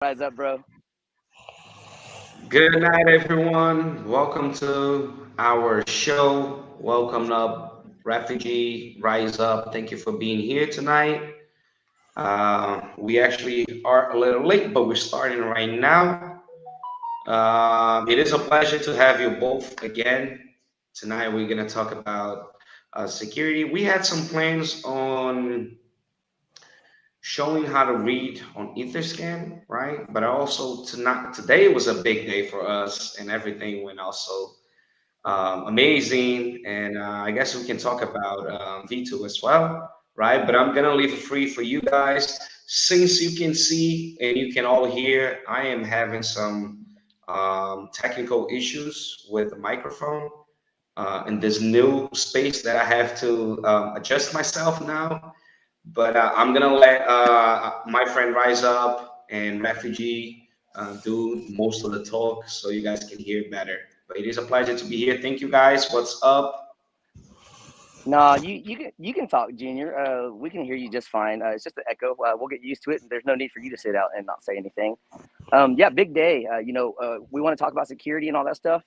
Rise up, bro. Good night, everyone. Welcome to our show. Welcome up, Refugee Rise Up. Thank you for being here tonight. We actually are a little late, but we're starting right now. It is a pleasure to have you both again. Tonight, we're going to talk about security. We had some plans on showing how to read on Etherscan, right? But also tonight, today was a big day for us, and everything went also amazing. And I guess we can talk about V2 as well, right? But I'm gonna leave it free for you guys. Since you can see and you can all hear, I am having some technical issues with the microphone in this new space that I have to adjust myself now. But I'm gonna let my friend Rise Up and Refugee do most of the talk so you guys can hear better. But it is a pleasure to be here. Thank you guys. What's up? Nah, you can talk, Junior. We can hear you just fine. It's just an echo. We'll get used to it. There's no need for you to sit out and not say anything. Yeah, big day. We want to talk about security and all that stuff.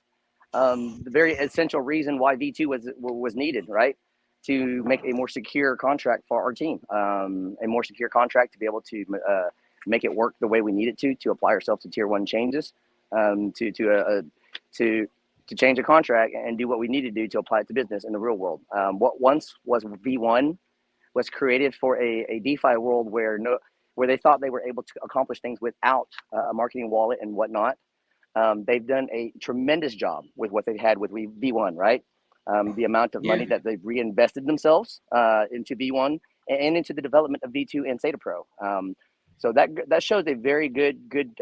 The very essential reason why V2 was needed, right? To make a more secure contract for our team, a more secure contract to be able to make it work the way we need it to apply ourselves to tier one changes, to to change a contract and do what we need to do to apply it to business in the real world. What once was V1 was created for a DeFi world where they thought they were able to accomplish things without a marketing wallet and whatnot. They've done a tremendous job with what they had with V1, right? The amount of Yeah. money that they've reinvested themselves into V1 and into the development of V2 and Sata Pro. So that shows a very good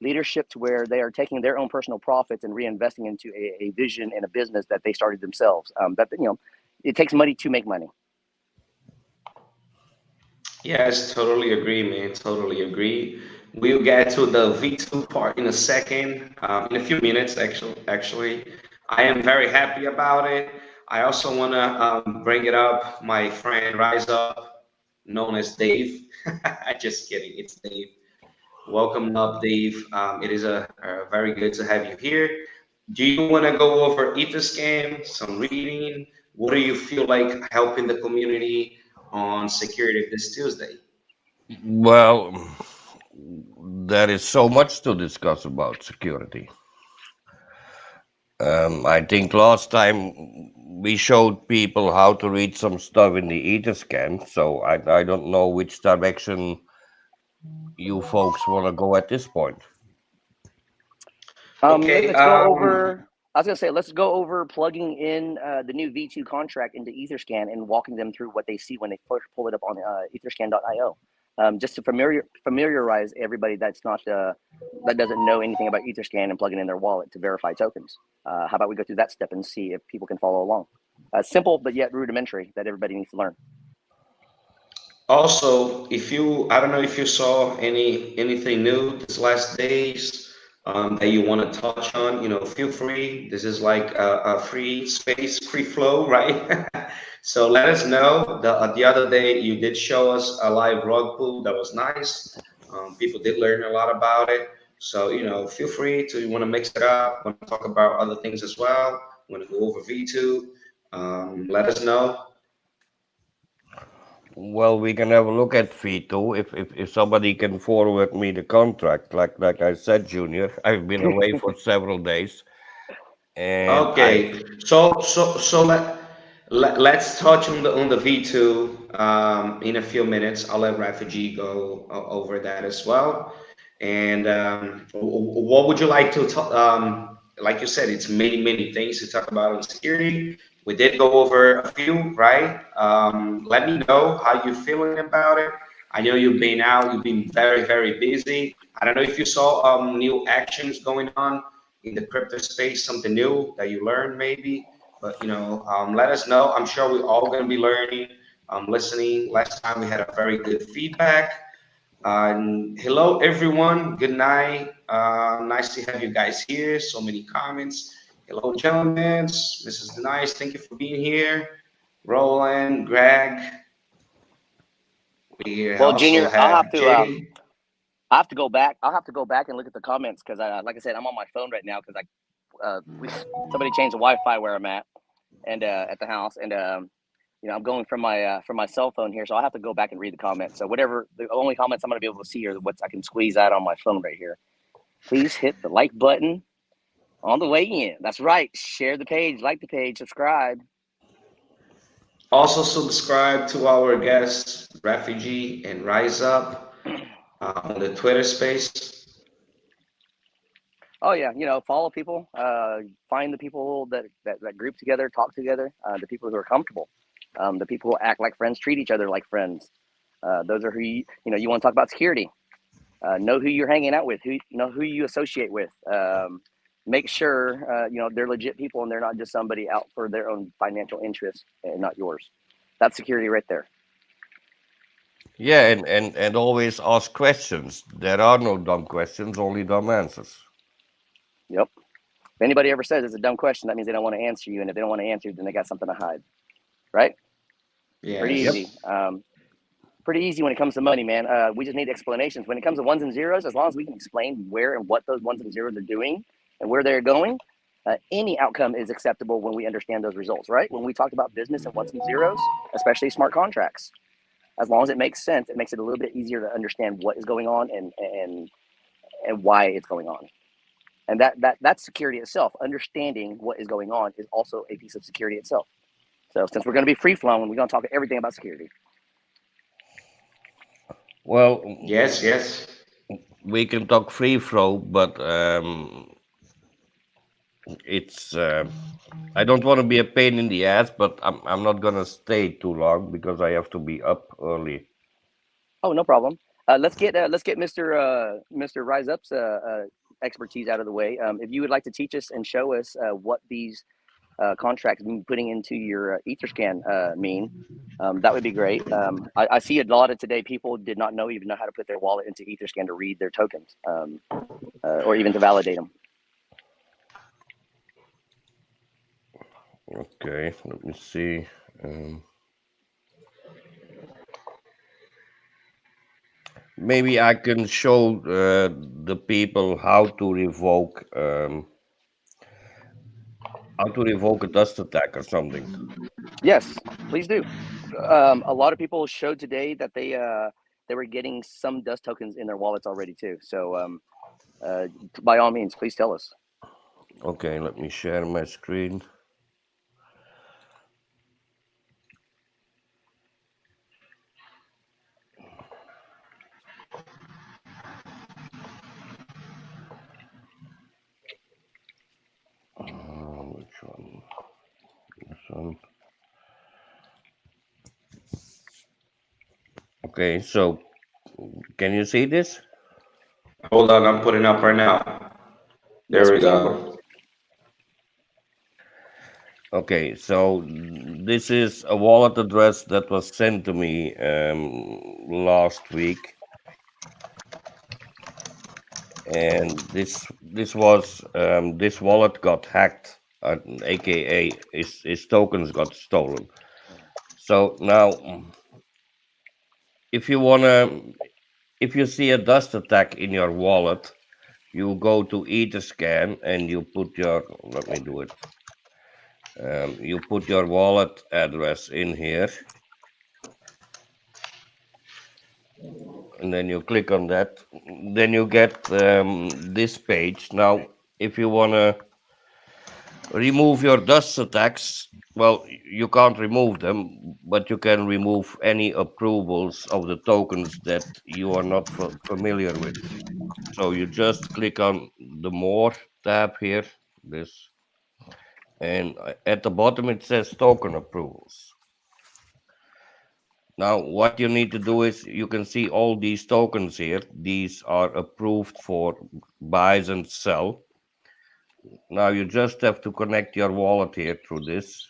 leadership to where they are taking their own personal profits and reinvesting into a vision and a business that they started themselves. It takes money to make money. Yes, totally agree, man. Totally agree. We'll get to the V2 part in a second, in a few minutes, actually. I am very happy about it. I also want to bring it up. My friend Rise Up, known as Dave. I just kidding. It's Dave. Welcome up, Dave. It is a very good to have you here. Do you want to go over Etherscan, some reading? What do you feel like helping the community on security this Tuesday? Well, there is so much to discuss about security. I think last time we showed people how to read some stuff in the Etherscan, so I don't know which direction you folks want to go at this point. Okay. Let's go over. I was gonna say, let's go over plugging in the new V2 contract into Etherscan and walking them through what they see when they first pull it up on Etherscan.io. Just to familiarize everybody that doesn't know anything about Etherscan and plugging in their wallet to verify tokens. How about we go through that step and see if people can follow along? Simple but yet rudimentary that everybody needs to learn. Also, if you, I don't know if you saw anything new this last days that you want to touch on, feel free. This is like a free space, free flow, right? So let us know. The other day you did show us a live rug pool that was nice. People did learn a lot about it. So, feel free to, you want to mix it up, want to talk about other things as well, want to go over V2, let us know. Well, we can have a look at V2 if somebody can forward me the contract. Like I said, Junior, I've been away for several days, and I Okay, so let's touch on the V2 in a few minutes. I'll let Refugee go over that as well. And what would you like to talk? Like you said, it's many things to talk about on security. We did go over a few, right? Let me know how you're feeling about it. I know you've been out, you've been very busy. I don't know if you saw new actions going on in the crypto space, something new that you learned maybe. But let us know. I'm sure we're all going to be learning, listening. Last time we had a very good feedback. Hello, everyone. Good night. Nice to have you guys here. So many comments. Hello, gentlemen. Mrs. Denise, thank you for being here. Roland, Greg. We Well, also Junior, I'll have have to Jay. I have to go back. I'll have to go back and look at the comments because, like I said, I'm on my phone right now because somebody changed the Wi-Fi where I'm at and at the house, and I'm going from my cell phone here, so I'll have to go back and read the comments. So whatever, the only comments I'm going to be able to see are what I can squeeze out on my phone right here. Please hit the like button on the way in. That's right. Share the page, like the page, subscribe. Also subscribe to our guests, Refugee and Rise Up, on the Twitter space. Oh yeah, follow people, find the people that group together, talk together, the people who are comfortable, the people who act like friends, treat each other like friends. Those are who you want to talk about security. Know who you're hanging out with, who you associate with. Make sure they're legit people and they're not just somebody out for their own financial interest and not yours. That's security right there. Yeah, and always ask questions. There are no dumb questions, only dumb answers. Yep. If anybody ever says it's a dumb question, that means they don't want to answer you, and if they don't want to answer you, then they got something to hide. Right? Pretty Yes. Yep. easy. Pretty easy when it comes to money, man. We just need explanations. When it comes to ones and zeros, as long as we can explain where and what those ones and zeros are doing and where they're going, any outcome is acceptable when we understand those results, right? When we talk about business and ones and zeros, especially smart contracts, as long as it makes sense, it makes it a little bit easier to understand what is going on and why it's going on. And that's security itself. Understanding what is going on is also a piece of security itself. So since we're going to be free flowing, we're going to talk everything about security. Well, Yes, yes. we can talk free flow, but it's I don't want to be a pain in the ass, but I'm not gonna stay too long because I have to be up early. Oh, no problem. Let's get Mr. Rise Up's expertise out of the way. If you would like to teach us and show us what these contracts putting into your Etherscan mean, that would be great. I see a lot of today people did not even know how to put their wallet into Etherscan to read their tokens or even to validate them. Okay, let me see. Maybe I can show the people how to revoke a dust attack or something. Yes, please do. A lot of people showed today that they were getting some dust tokens in their wallets already too. So by all means, please tell us. Okay, let me share my screen. Which one? This one. Okay, so can you see this? Hold on, I'm putting up right now. There Yes, we we can. go. Okay, so this is a wallet address that was sent to me last week, and this wallet got hacked, aka his tokens got stolen. So now, if you wanna, if you see a dust attack in your wallet, you go to Etherscan and you put your, let me do it. You put your wallet address in here, and then you click on that. Then you get this page. Now, if you want to remove your dust attacks, well, you can't remove them, but you can remove any approvals of the tokens that you are not familiar with. So you just click on the More tab here, this, and at the bottom it says Token Approvals. Now, what you need to do is you can see all these tokens here. These are approved for buys and sell. Now, you just have to connect your wallet here through this.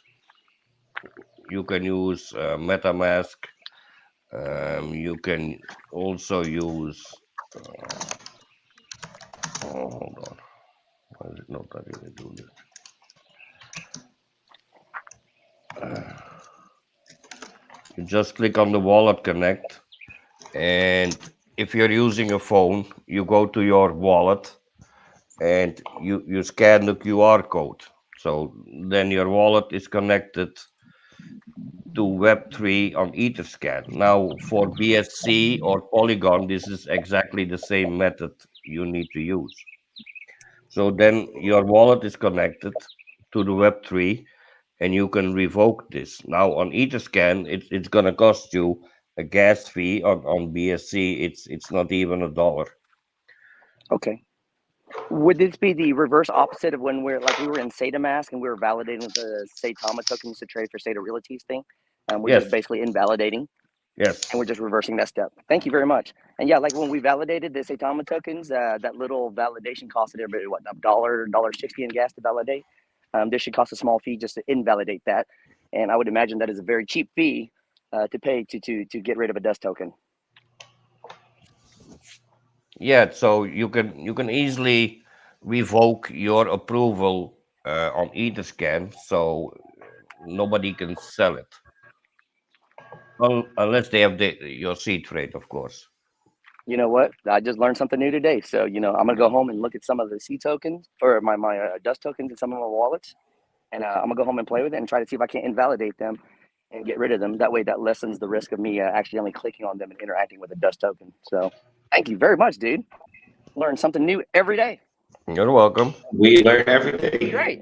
You can use MetaMask. You can also use. Oh, hold on. Why is it not letting me do this? You just click on the wallet connect, and if you're using a phone, you go to your wallet and you scan the QR code. So then your wallet is connected to Web3 on Etherscan. Now for BSC or Polygon, this is exactly the same method you need to use. So then your wallet is connected to the Web3 and you can revoke this. Now on Etherscan, it's gonna cost you a gas fee. On BSC, it's not even $1. Okay. Would this be the reverse opposite of when we were in Saitama and we were validating with the Saitama tokens to trade for Saita Realties thing? We're just Yes, basically invalidating, yes. and we're just reversing that step. Thank you very much. And yeah, like when we validated the Saitama tokens, that little validation costed everybody what, $1.60 in gas to validate. This should cost a small fee just to invalidate that, and I would imagine that is a very cheap fee to pay to get rid of a dust token. Yeah, so you can easily revoke your approval on Etherscan, so nobody can sell it unless they have your seed rate, of course. You know what? I just learned something new today. So, I'm going to go home and look at some of the C tokens or my dust tokens in some of my wallets. And I'm going to go home and play with it and try to see if I can invalidate them and get rid of them. That way, that lessens the risk of me actually only clicking on them and interacting with a dust token. So, thank you very much, dude. Learn something new every day. You're welcome. We learn every day. Great.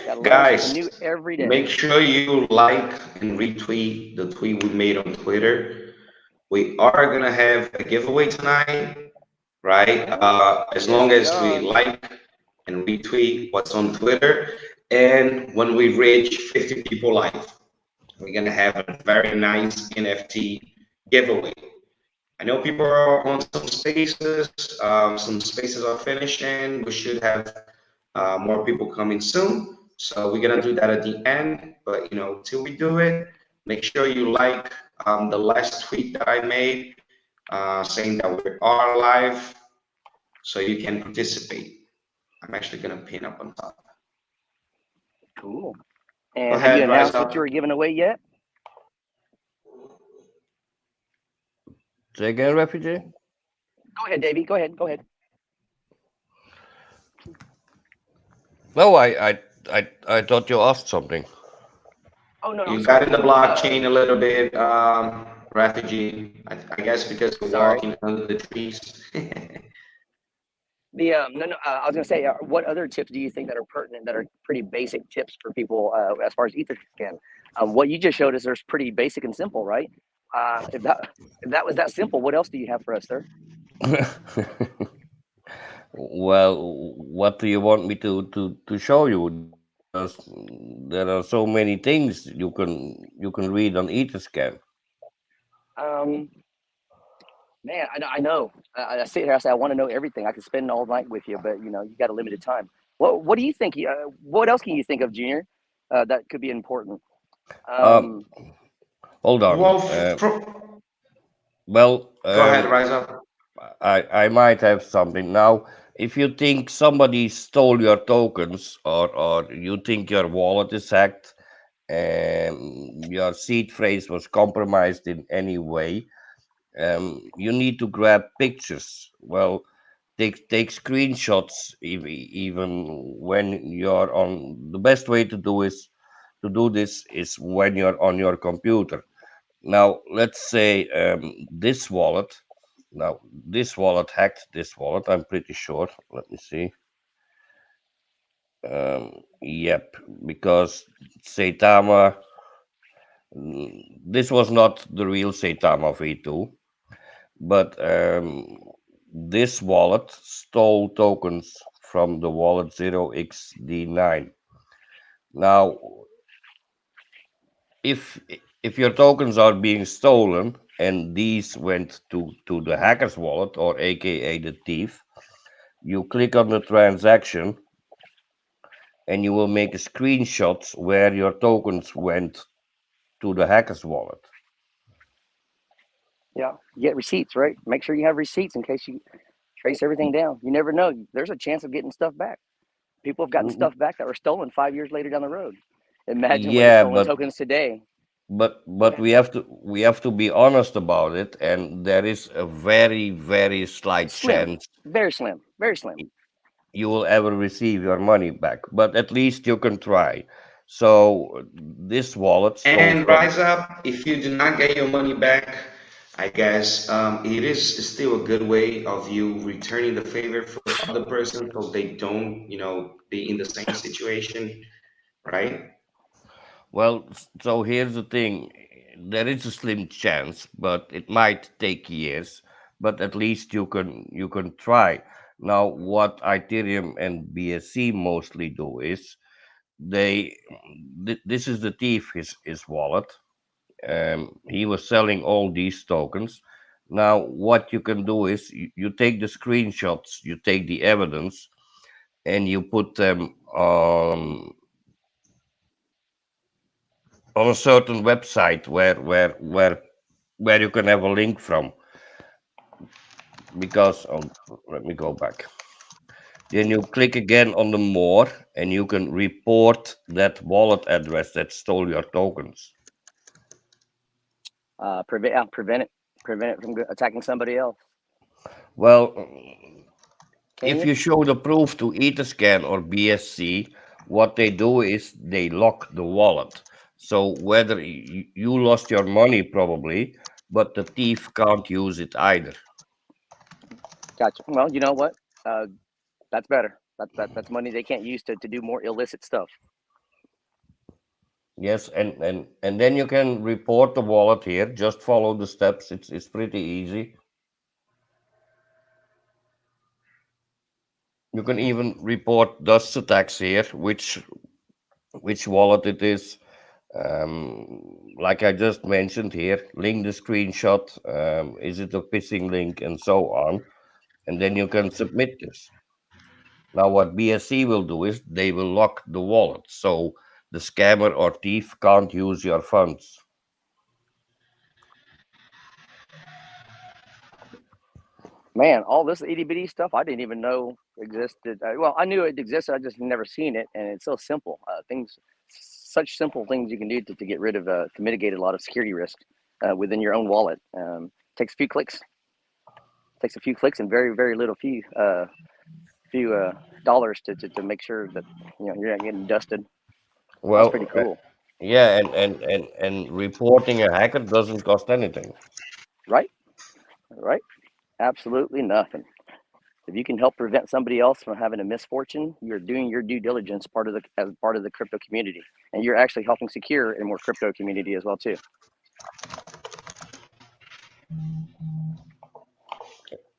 Got to learn something new Guys, every day. make sure you like and retweet the tweet we made on Twitter. We are gonna have a giveaway tonight, right? As Yes, long we as we are. like and retweet what's on Twitter, and when we reach 50 people live, we're gonna have a very nice NFT giveaway. I know people are on some spaces. Some spaces are finishing. We should have more people coming soon. So we're gonna Yep. do that at the end. But till we do it, make sure you like the last tweet that I made saying that we are live, so you can participate. I'm actually gonna pin up on top. Cool. Go And have you ahead, Rise announced what you Up. were giving away yet? Say again, refugee. Go ahead, Davey. Go ahead. Go ahead. No, I thought you asked something. Oh, no, I'm You got sorry. in the blockchain a little bit, refugee. I guess because you're Sorry. walking under the trees. I was gonna say, what other tips do you think that are pertinent, that are pretty basic tips for people as far as Etherscan? What you just showed us, there's pretty basic and simple, right? If that was that simple, what else do you have for us, sir? Well, what do you want me to show you? There's, there are so many things you can read on Etherscan. Um, Man, I know. I sit here, I say I want to know everything. I could spend all night with you, but you got a limited time. What do you think? What else can you think of, Junior? That could be important. Um, Um, hold on. Well, Well, go ahead, Rise Up. I might have something now. If you think somebody stole your tokens, or you think your wallet is hacked and your seed phrase was compromised in any way, you need to grab pictures. Well, take screenshots even when you're on. The best way to do this is when you're on your computer. Now, let's say this wallet. Now, this wallet hacked this wallet. I'm pretty sure. Let me see. Yep, because Saitama. This was not the real Saitama V2, but this wallet stole tokens from the wallet 0xD9. Now, if if your tokens are being stolen and these went to the hacker's wallet, or aka the thief, you click on the transaction and you will make a screenshot where your tokens went to the hacker's wallet. yeah, you get receipts, right? Make sure you have receipts in case you trace everything down. You never know. There's a chance of getting stuff back. People have gotten Mm, stuff back that were stolen 5 years later down the road. Imagine with the yeah, stolen but tokens today. but we have to be honest about it, and there is a very very slight Slim, chance very slim, very slim. you will ever receive your money back, but at least you can try. So this wallet stole And from. rise up, if you do not get your money back, I guess it is still a good way of you returning the favor for other person because they don't, be in the same situation, right? Well, so here's the thing. There is a slim chance, but it might take years, but at least you can try. Now, what Ethereum and BSC mostly do is they this is the thief, his wallet. He was selling all these tokens. Now, what you can do is you take the screenshots, you take the evidence, and you put them on a certain website where you can have a link from. Because let me go back. Then you click again on the more, and you can report that wallet address that stole your tokens. Prevent it from attacking somebody else. Well, Can if you? you show the proof to Etherscan or BSC, what they do is they lock the wallet. So whether you lost your money probably, but the thief can't use it either. Gotcha. Well, you know what? Uh, that's better. That's money they can't use to do more illicit stuff. Yes, and then you can report the wallet here. Just follow the steps. It's pretty easy. You can even report dust attacks here, which wallet it is. Like I just mentioned here, link the screenshot. Is it a phishing link, and so on. And then you can submit this. Now, what BSC will do is they will lock the wallet, so the scammer or thief can't use your funds. Man, all this itty bitty stuff I didn't even know existed. Well, I knew it existed. I just never seen it, and it's so simple. Such simple things you can do to get rid of to mitigate a lot of security risk within your own wallet. Takes a few clicks. Takes a few clicks and very little few dollars to make sure that you're not getting dusted. That's pretty Well, cool, yeah, and reporting a hacker doesn't cost anything. right? Right? Absolutely nothing. If you can help prevent somebody else from having a misfortune, you're doing your due diligence as part of the crypto community, and you're actually helping secure a more crypto community as well too.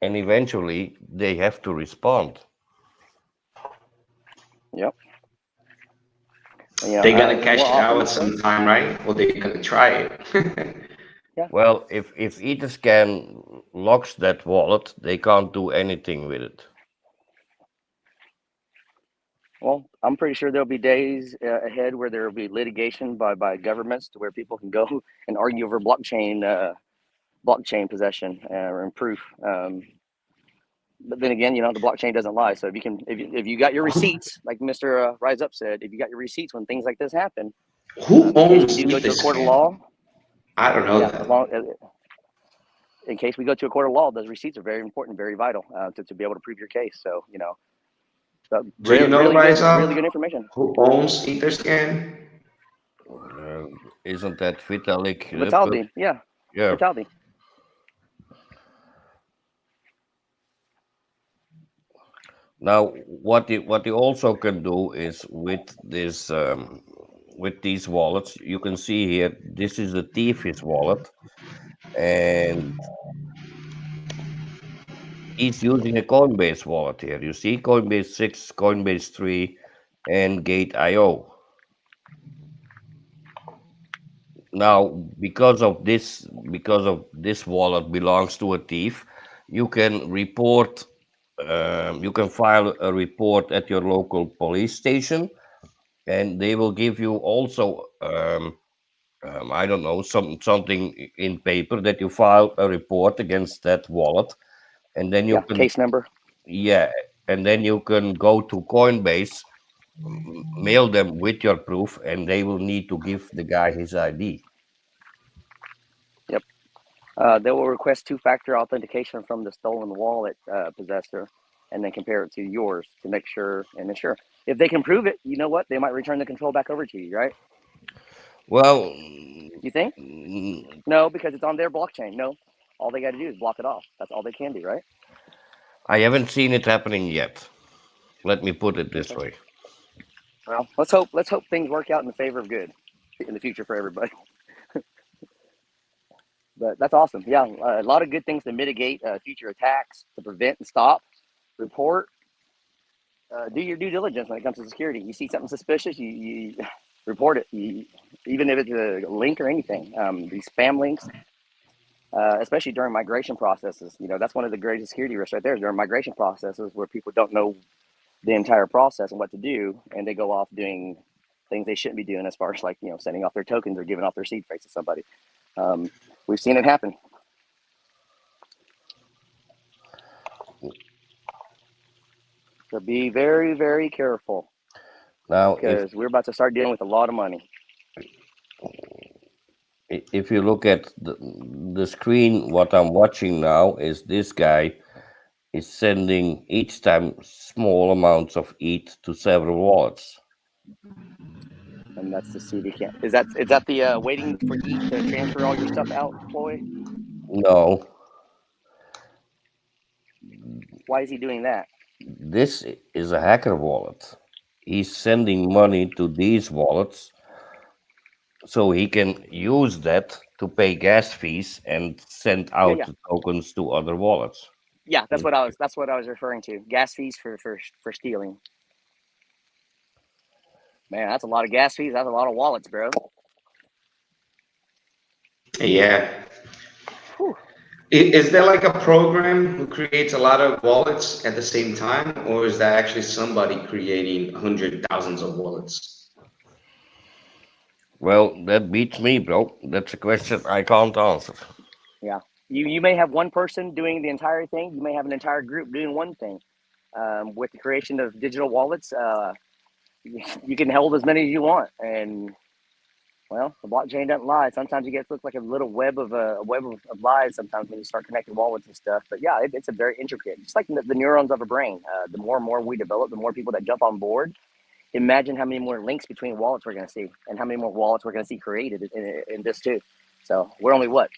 And eventually they have to respond. Yep. They're gonna The more cash it often out this does, sometime, right? Or they're gonna try it. yeah. Well, if Etherscan locks that wallet, they can't do anything with it. Well, I'm pretty sure there'll be days ahead where there will be litigation by governments to where people can go and argue over blockchain possession and proof. But then again, the blockchain doesn't lie. So if you got your who, receipts, like Mr. Rise Up said, if you got your receipts when things like this happen, who in case we owns do go to a court of Etherscan? law, I don't know yeah, that. in case we go to a court of law, those receipts are very important, very vital to be able to prove your case. So Do you know, Rise really good Up? information. Who owns Etherscan? Uh, isn't that Vitalik? Vitality, yeah, Yeah. Vitality. Now, what you also can do is with these wallets, you can see here. This is the thief's wallet, and he's using a Coinbase wallet here. You see Coinbase 6, Coinbase 3, and Gate.io. Now, because of this wallet belongs to a thief, you can report. You can file a report at your local police station, and they will give you also I don't know, something in paper that you file a report against that wallet, and then you Yeah, can, case number. yeah, and then you can go to Coinbase, mail them with your proof, and they will need to give the guy his ID. They will request two-factor authentication from the stolen wallet possessor, and then compare it to yours to make sure and ensure. If they can prove it, you know what? They might return the control back over to you, right? Well, You think? mm, No, because it's on their blockchain. No, all they got to do is block it off. That's all they can do, right? I haven't seen it happening yet. Let me put it this Okay. way. Well, let's hope things work out in the favor of good in the future for everybody. But that's awesome. Yeah, a lot of good things to mitigate future attacks, to prevent and stop, report, do your due diligence when it comes to security. You see something suspicious, you report it, even if it's a link or anything. These spam links, especially during migration processes, that's one of the greatest security risks right there is during migration processes where people don't know the entire process and what to do, and they go off doing things they shouldn't be doing as far as like, sending off their tokens or giving off their seed phrase to somebody. We've seen it happen. So be very, very careful Now, because we're about to start dealing with a lot of money. if you look at the screen, what I'm watching now is this guy is sending each time small amounts of ETH to several wallets. And that's the CD can. Is that the waiting for ETH to transfer all your stuff out ploy? No, Why is he doing that? this is a hacker wallet. He's sending money to these wallets so he can use that to pay gas fees and send Yeah, out yeah, the tokens to other wallets. yeah. That's Hmm. what I was. That's what I was referring to. Gas fees for stealing. Man, that's a lot of gas fees. That's a lot of wallets, bro. Yeah. Whew. Is there like a program who creates a lot of wallets at the same time, or is that actually somebody creating hundred thousands of wallets? Well, that beats me, bro. That's a question I can't answer. Yeah. You may have one person doing the entire thing. You may have an entire group doing one thing. With the creation of digital wallets, you can hold as many as you want, and well, the blockchain doesn't lie. Sometimes you get look like a little web of lies. Sometimes when you start connecting wallets and stuff. But yeah, it's a very intricate, just like the neurons of a brain. The more and more we develop, the more people that jump on board. Imagine how many more links between wallets we're going to see, and how many more wallets we're going to see created in this too. So we're only what,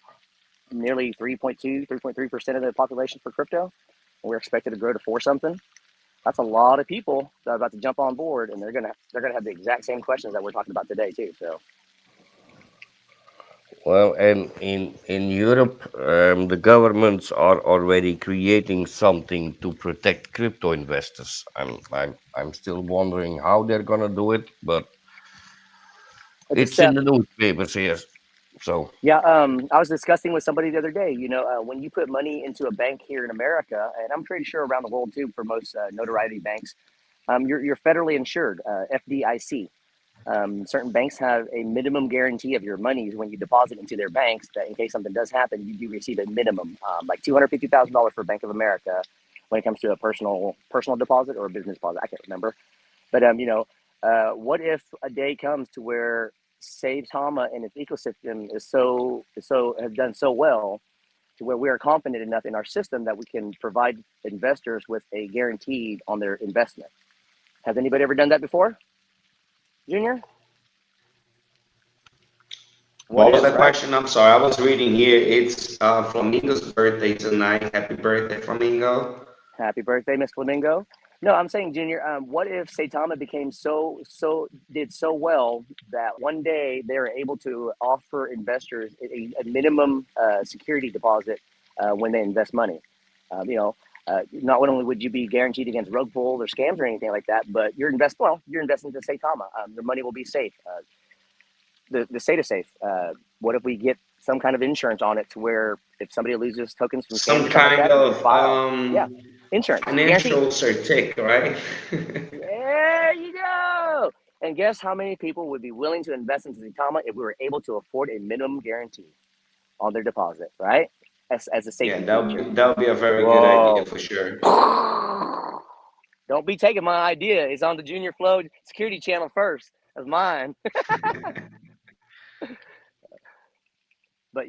nearly 3.3% of the population for crypto. We're expected to grow to four something. That's a lot of people that are about to jump on board, and they're gonna have the exact same questions that we're talking about today too. So Well, and in Europe, the governments are already creating something to protect crypto investors. I'm still wondering how they're gonna do it, but it's a it's in step. the newspapers here. So, Yeah, I was discussing with somebody the other day. When you put money into a bank here in America, and I'm pretty sure around the world too, for most notoriety banks, you're federally insured, FDIC. Certain banks have a minimum guarantee of your monies when you deposit into their banks. That in case something does happen, you do receive a minimum, like $250,000 for Bank of America, when it comes to a personal deposit or a business deposit. I can't remember. But what if a day comes to where Saitama and its ecosystem is so has done so well to where we are confident enough in our system that we can provide investors with a guarantee on their investment. Has anybody ever done that before, Junior? What What was if, that right? question? I'm sorry, I was reading here. It's Flamingo's birthday tonight. Happy birthday, Flamingo. Happy birthday, Miss Flamingo. No, I'm saying, Junior. What if Saitama became did so well that one day they are able to offer investors a minimum security deposit when they invest money? Not only would you be guaranteed against rug pull or scams or anything like that, but you're investing into Saitama. Your money will be safe. The Sata safe. What if we get some kind of insurance on it to where if somebody loses tokens from scams Some or something like kind that, we can of file. Yeah, insurance guaranteed. financial certic, right? There you go. And guess how many people would be willing to invest into Saitama if we were able to afford a minimum guarantee on their deposit, right? As a Yeah, safety feature. that would be a very good idea Whoa. for sure. Don't be taking my idea. It's on the Junior Flow security channel first. That's mine. But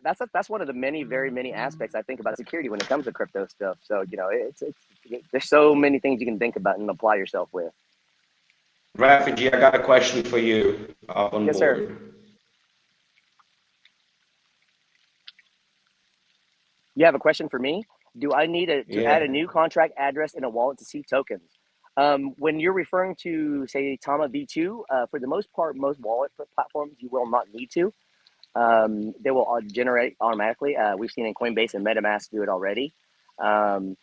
that's one of the very many aspects I think about security when it comes to crypto stuff. So it's there's so many things you can think about and apply yourself with. Refugee, I got a question for you up on Yes, sir. board. You have a question for me? Do I need to add Yeah. a new contract address in a wallet to see tokens? When you're referring to, say, Saitama V2, for the most part, most wallet platforms, you will not need to. They will generate automatically. We've seen in Coinbase and MetaMask do it already. Um,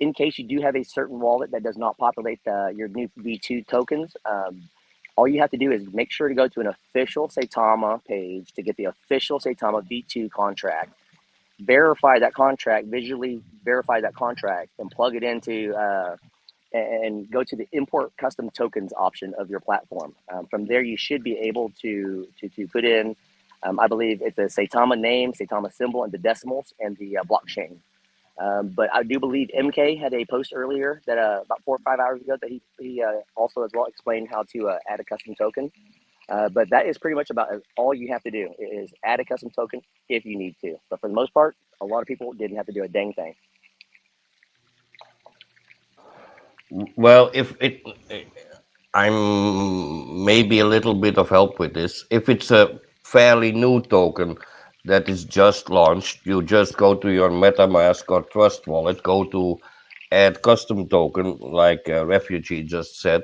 in case you do have a certain wallet that does not populate your new V2 tokens, all you have to do is make sure to go to an official Saitama page to get the official Saitama V2 contract, verify that contract, visually verify that contract, and plug it into and go to the import custom tokens option of your platform. From there, you should be able to put in, I believe it's a Saitama name, Saitama symbol, and the decimals and the blockchain. But I do believe MK had a post earlier that about 4 or 5 hours ago that he also as well explained how to add a custom token. But that is pretty much about all you have to do is add a custom token if you need to. But for the most part, a lot of people didn't have to do a dang thing. Well, if it, I'm maybe a little bit of help with this. If it's a fairly new token that is just launched, you just go to your MetaMask or Trust wallet, go to add custom token, like Refugee just said,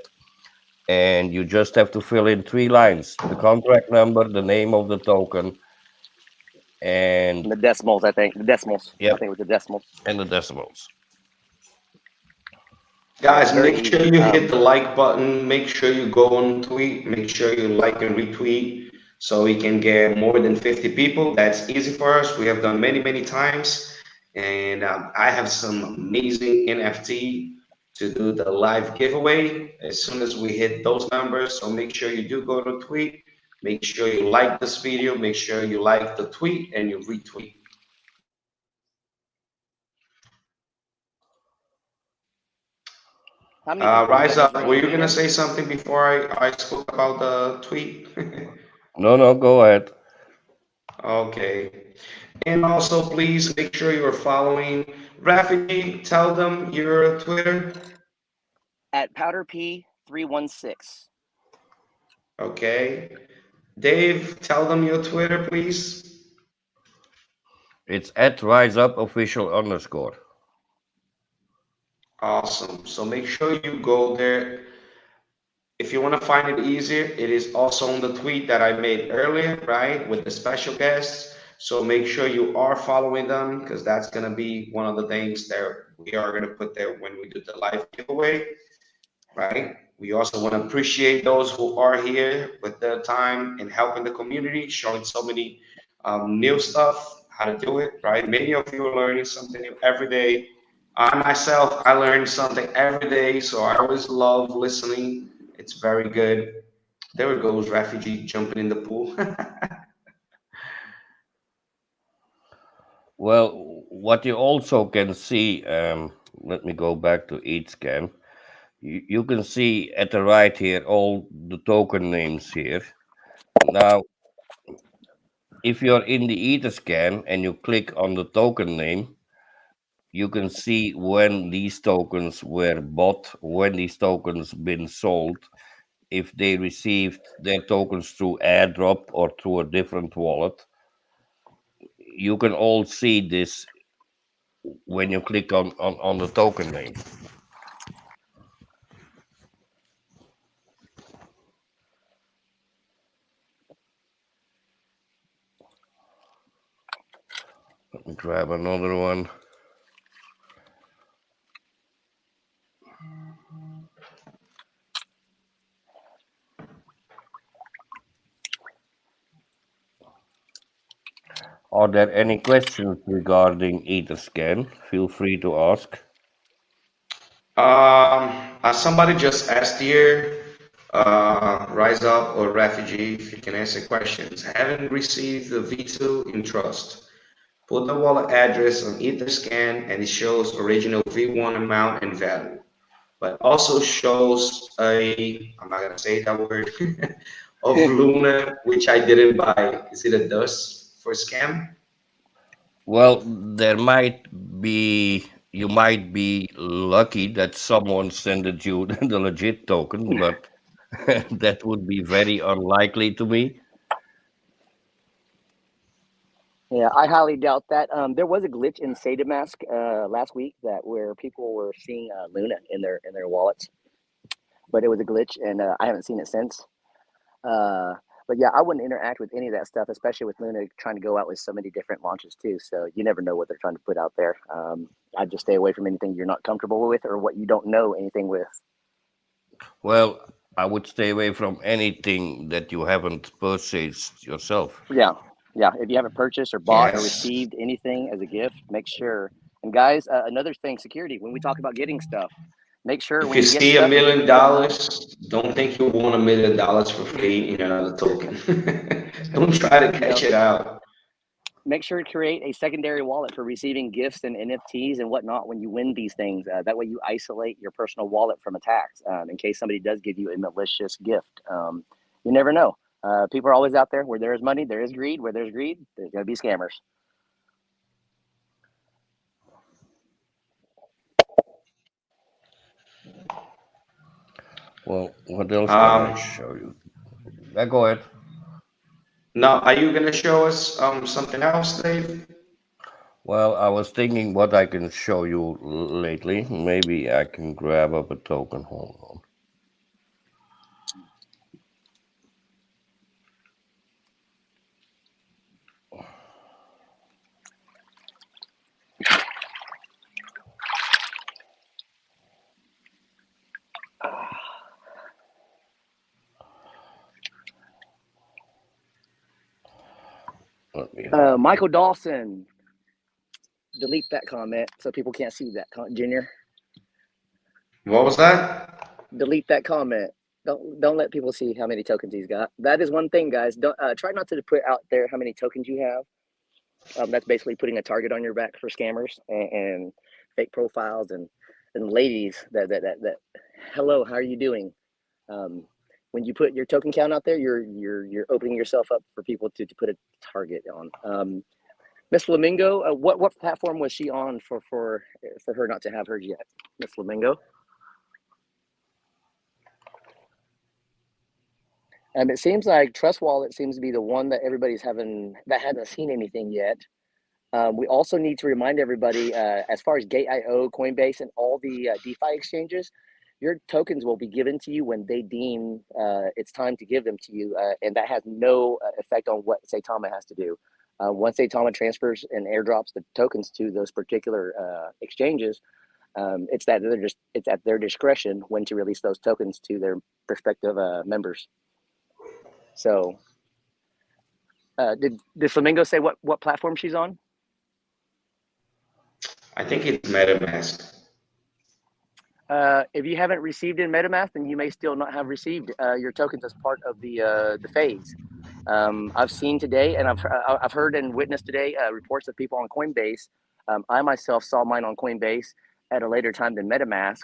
and you just have to fill in 3 lines: the contract number, the name of the token, And and the decimals, I think. The decimals. I yep, think it was the decimals. and the decimals. Yeah, it's Guys, very make sure easy. you hit the like button. Make sure you go on tweet. Make sure you like and retweet so we can get more than 50 people. That's easy for us. We have done many, many times. And I have some amazing NFT to do the live giveaway as soon as we hit those numbers. So make sure you do go to tweet. Make sure you like this video. Make sure you like the tweet and you retweet. How many people are you Rise looking to up. bring Were in you gonna again? say something before I spoke about the tweet? No, no, go ahead. Okay. And also, please make sure you're following Refugee. Tell them your Twitter. At PowderP316. Okay. Dave, tell them your Twitter, please. It's at #RiseUpOfficial_. Awesome. So make sure you go there. If you want to find it easier, it is also on the tweet that I made earlier, right, with the special guests. So make sure you are following them because that's going to be one of the things that we are going to put there when we do the live giveaway, right? We also want to appreciate those who are here with their time and helping the community, showing so many new stuff, how to do it, right? Many of you are learning something new every day. I myself, I learn something every day, so I always love listening. It's very good. There it goes, refugee jumping in the pool. Well, what you also can see, let me go back to Etherscan. You can see at the right here all the token names here. Now, if you're in the Etherscan and you click on the token name, you can see when these tokens were bought, when these tokens been sold, if they received their tokens through airdrop or through a different wallet. You can all see this when you click on the token name. Let me grab another one. Are there any questions regarding Etherscan? Feel free to ask. Somebody just asked here, Rise Up or Refugee, if you can answer questions. Haven't received the V2 in trust. Put the wallet address on Etherscan and it shows original V1 amount and value, but also shows I'm not gonna say that word, of Luna, which I didn't buy. Is it a dust? for scam? Well, you might be lucky that someone sent you the legit tokens, but that would be very unlikely to me. Yeah, I highly doubt that. There was a glitch in Saitama last week that where people were seeing Luna in their wallets, but it was a glitch, and I haven't seen it since. Uh, but yeah, I wouldn't interact with any of that stuff, especially with Luna trying to go out with so many different launches too. So you never know what they're trying to put out there. I'd just stay away from anything you're not comfortable with or what you don't know anything with. Well, I would stay away from anything that you haven't purchased yourself. Yeah, yeah. If you haven't purchased or bought or Yes. received anything as a gift, make sure. And guys, another thing, security. When we talk about getting stuff, make sure If when you you get see a stuff, million dollars, don't think you won $1 million for free in another token. Don't try to you catch know, it out. make sure to create a secondary wallet for receiving gifts and NFTs and whatnot when you win these things. That way, you isolate your personal wallet from attacks in case somebody does give you a malicious gift. You never know. People are always out there. Where there is money, there is greed. Where there's greed, there's going to be scammers. Well, what else can I Um, show you? Go ahead. Now, are you gonna show us something else, Dave? Well, I was thinking what I can show you lately. Maybe I can grab up a token. Hold on. Let me hold on. Michael Dawson, delete that comment so people can't see that, Junior. What was that? Delete that comment. Don't let people see how many tokens he's got. That is one thing, guys. Don't try not to put out there how many tokens you have. That's basically putting a target on your back for scammers and fake profiles and ladies that hello, how are you doing? Um, when you put your token count out there, you're opening yourself up for people to put a target on. Miss Flamingo, what platform was she on for her not to have hers yet? Miss Flamingo. It seems like Trust Wallet seems to be the one that everybody's having that hasn't seen anything yet. We also need to remind everybody, as far as Gate.io, Coinbase, and all the DeFi exchanges, your tokens will be given to you when they deem it's time to give them to you, and that has no effect on what Saitama has to do. Once Saitama transfers and airdrops the tokens to those particular exchanges, it's at their discretion when to release those tokens to their prospective members. So, did Flamingo say what platform she's on? I think it's MetaMask. If you haven't received in MetaMask, then you may still not have received your tokens as part of the phase. I've seen today, and I've heard and witnessed today reports of people on Coinbase. I myself saw mine on Coinbase at a later time than MetaMask,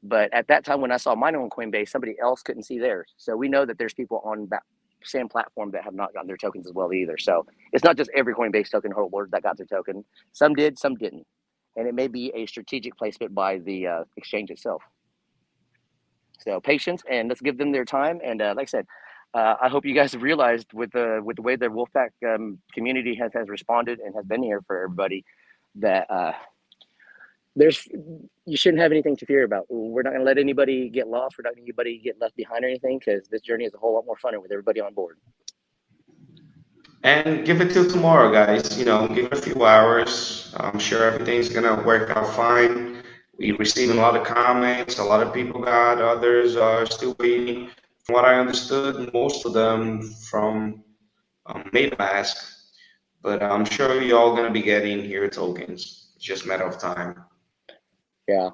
but at that time when I saw mine on Coinbase, somebody else couldn't see theirs. So we know that there's people on that same platform that have not gotten their tokens as well either. So it's not just every Coinbase token holder that got their token. Some did, some didn't, and it may be a strategic placement by the exchange itself. So patience, and let's give them their time. And like I said, I hope you guys have realized with the way the Wolfpack community has responded and has been here for everybody that there's you shouldn't have anything to fear about. We're not going to let anybody get lost. We're not going to let anybody get left behind or anything because this journey is a whole lot more fun with everybody on board. And give it till tomorrow, guys. Give it a few hours. I'm sure everything's gonna work out fine. We receiving a lot of comments. A lot of people got. Others are still waiting. From what I understood, most of them from MetaMask. But I'm sure you're all gonna be getting your tokens. It's just a matter of time. Yeah.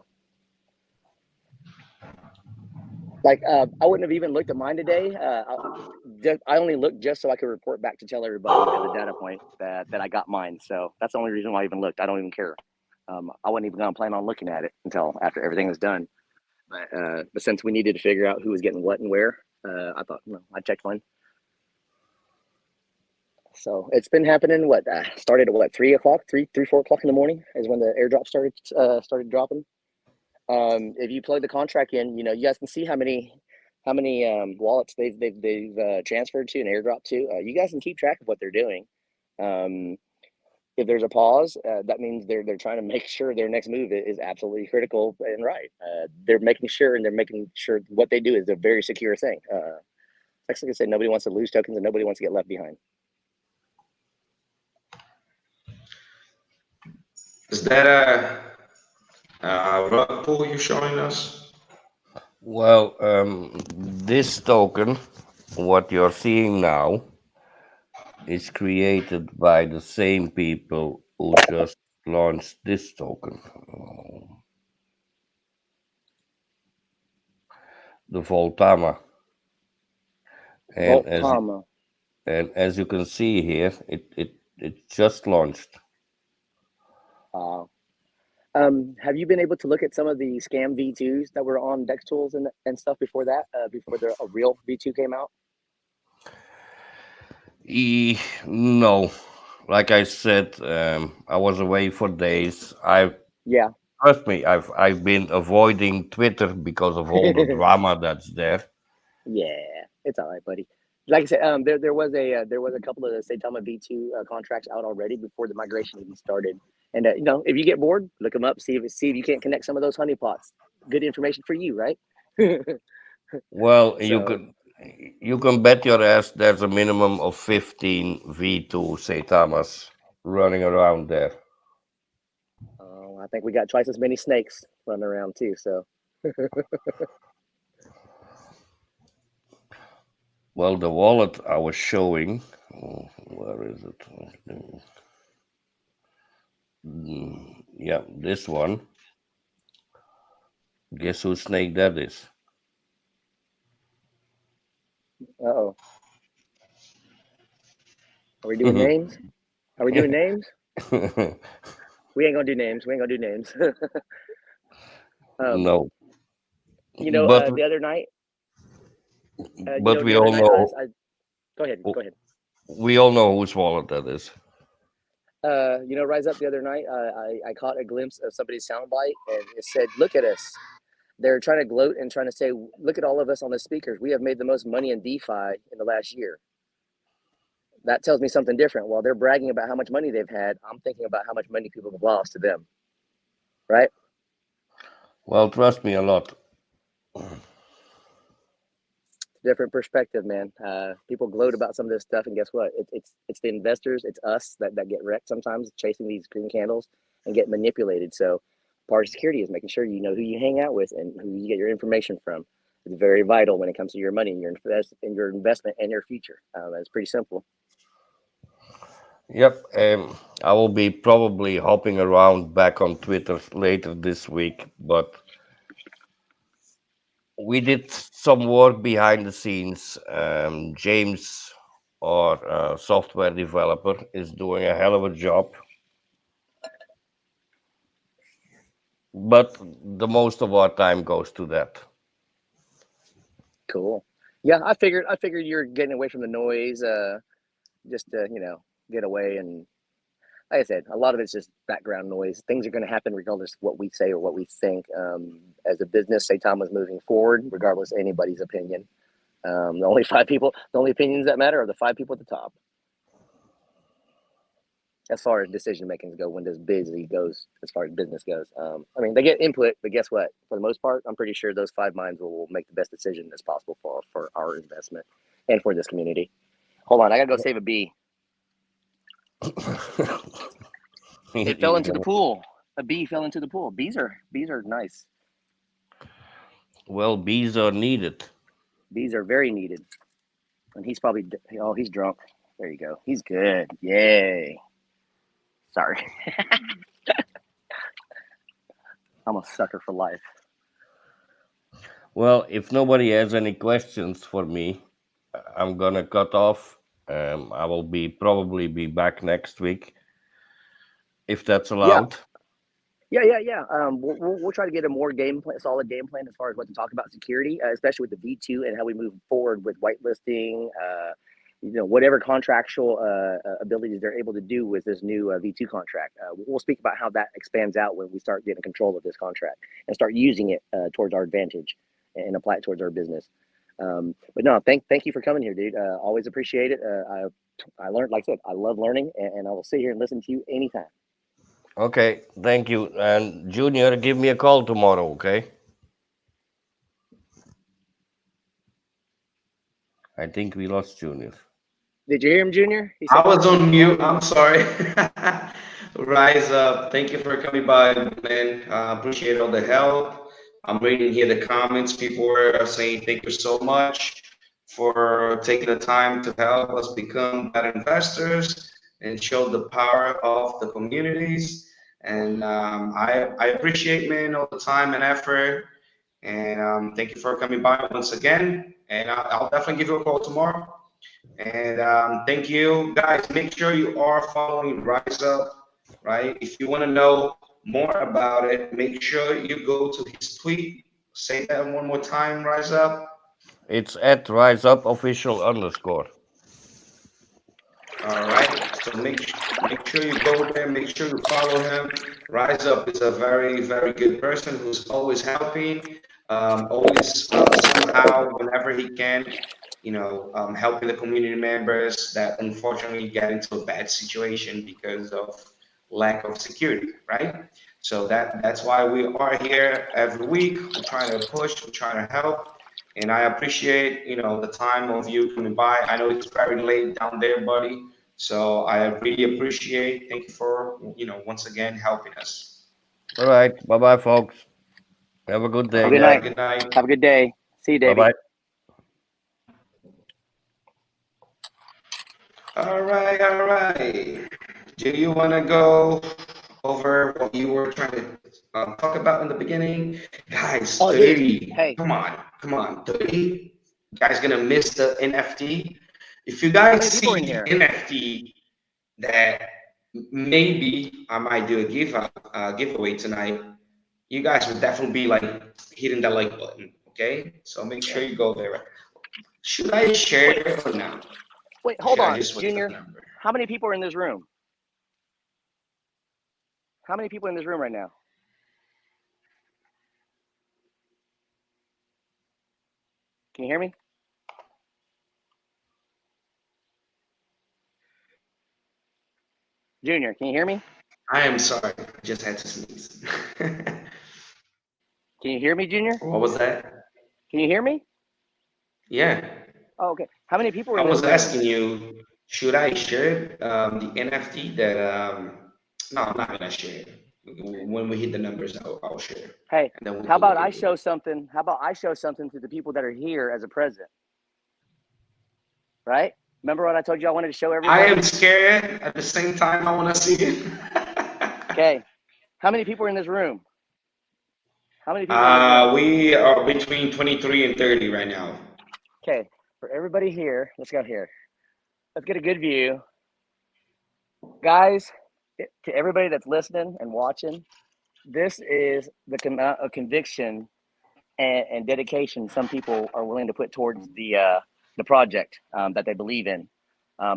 Like I wouldn't have even looked at mine today. I only looked just so I could report back to tell everybody as a data point that I got mine. So that's the only reason why I even looked. I don't even care. I wasn't even going to plan on looking at it until after everything was done. But since we needed to figure out who was getting what and where, I thought I checked mine. So it's been happening. What started at what 3 o'clock, 4 o'clock in the morning is when the airdrop started dropping. If you plug the contract in, you guys can see how many wallets they've transferred to and airdrop to. You guys can keep track of what they're doing. If there's a pause, that means they're trying to make sure their next move is absolutely critical and right. They're making sure what they do is a very secure thing. Like I said, nobody wants to lose tokens and nobody wants to get left behind. Is that a rug pull you're showing us? Well, this token, what you're seeing now, is created by the same people who just launched this token, the Voltama. And as Voltama. and as you can see here, it just launched. Uh, have you been able to look at some of the scam V2s that were on Dex Tools and stuff before that, before a real V2 came out? No, like I said, I was away for days. I Yeah, Trust me, I've been avoiding Twitter because of all the drama that's there. yeah, it's all right, buddy. Like I said, there was a couple of the Saitama V2 contracts out already before the migration even started. And if you get bored, look them up. See if you can't connect some of those honeypots. Good information for you, right? Well, So, you can bet your ass there's a minimum of 15 V2 Saitamas running around there. I think we got twice as many snakes running around too. So, Well, the wallet I was showing, where is it? Yeah, this one. Guess whose snake that is? oh, are we doing names? Are we doing names? We ain't gonna do names. We ain't gonna do names. um, No, but the other night, but we the other all night, know go ahead, go ahead. we all know whose wallet that is. Rise up the other night. I caught a glimpse of somebody's soundbite, and it said, "Look at us." They're trying to gloat and trying to say, "Look at all of us on the speakers. We have made the most money in DeFi in the last year." That tells me something different. While they're bragging about how much money they've had, I'm thinking about how much money people have lost to them. Right? Well, trust me a lot. Different perspective, man. People gloat about some of this stuff, and guess what? It's the investors, it's us that get wrecked sometimes, chasing these green candles and get manipulated. So, part of security is making sure you know who you hang out with and who you get your information from. It's very vital when it comes to your money and your investment and your future. It's pretty simple. Yep, I will be probably hopping around back on Twitter later this week, but we did some work behind the scenes. James, our software developer, is doing a hell of a job, but the most of our time goes to that. Cool. Yeah, I figured you're getting away from the noise, just to get away. And like I said, a lot of it's just background noise. Things are going to happen regardless of what we say or what we think. As a business, Saitama's moving forward, regardless of anybody's opinion. The only opinions that matter are the 5 people at the top. As far as decision makings go, when this busy goes, as far as business goes, they get input, but guess what? For the most part, I'm pretty sure those 5 minds will make the best decision as possible for our investment and for this community. Hold on, I gotta go save a bee. It fell into the pool. A bee fell into the pool. Bees are nice. Well, bees are needed. Bees are very needed. And he's drunk. There you go. He's good. Yay. Sorry. I'm a sucker for life. Well, if nobody has any questions for me, I'm gonna cut off. I will probably be back next week if that's Yeah. allowed. Yeah. We'll try to get a more solid game plan as far as what to talk about security, especially with the V2 and how we move forward with whitelisting, whatever contractual abilities they're able to do with this new V2 contract. We'll speak about how that expands out when we start getting control of this contract and start using it towards our advantage and apply it towards our business. But no, thank you for coming here, dude. Always appreciate it. I learned, like I said, I love learning, and I will sit here and listen to you anytime. Okay, thank you. And Junior, give me a call tomorrow, okay? I think we lost Junior. Did you hear him, Junior? I was on mute. I'm sorry. Rise up. Thank you for coming by, man. Appreciate all the help. I'm reading here the comments. People are saying thank you so much for taking the time to help us become better investors and show the power of the communities. And I appreciate, man, all the time and effort. And thank you for coming by once again. And I'll definitely give you a call tomorrow. And thank you, guys. Make sure you are following Rise Up, right? If you want to know more about it, make sure you go to his tweet. Say that one more time, Rise Up. It's at RiseUpOfficial_. All right. So make sure you go there. Make sure you follow him. Rise Up is a very, very good person who's always helping, always somehow, whenever he can, helping the community members that unfortunately get into a bad situation because of lack of security, right? So that's why we are here every week. We're trying to push, we're trying to help. And I appreciate, the time of you coming by. I know it's very late down there, buddy. So I really appreciate. Thank you for, once again helping us. All right. Bye bye, folks. Have a good Have a day. good night. Good night. Have a good day. See you, Bye Davey. bye. All right, all right. Do you want to go over what you were trying to talk about in the beginning? Guys, Oh, dude. 30. Hey. Come on. 30. You guys gonna miss the NFT. If you How guys many people are see in the here? NFT that maybe I might do a giveaway tonight, you guys would definitely be like hitting that like button. Okay, so make sure you go there. Should I share Wait, it or not? wait, hold Should I on, just switch the Junior. number? How many people are in this room? How many people are in this room right now? Can you hear me? Junior, can you hear me? I am sorry. I just had to sneeze. Can you hear me, Junior? What was that? Can you hear me? Yeah. Oh, okay. How many people are I in this was room? asking you, should I share the NFT that, no, I'm not gonna share it. When we hit the numbers, I'll share. Hey, And then we how can about look I into show it. something? How about I show something to the people that are here as a present? Right? Remember what I told you I wanted to show I everybody? am scared. At the same time, I want to see it. Okay. How many people are in this room? How many people are in this room? We are between 23 and 30 right now. Okay. For everybody here, let's go here. Let's get a good view. Guys, to everybody that's listening and watching, this is the amount of conviction and dedication some people are willing to put towards the project that they believe in.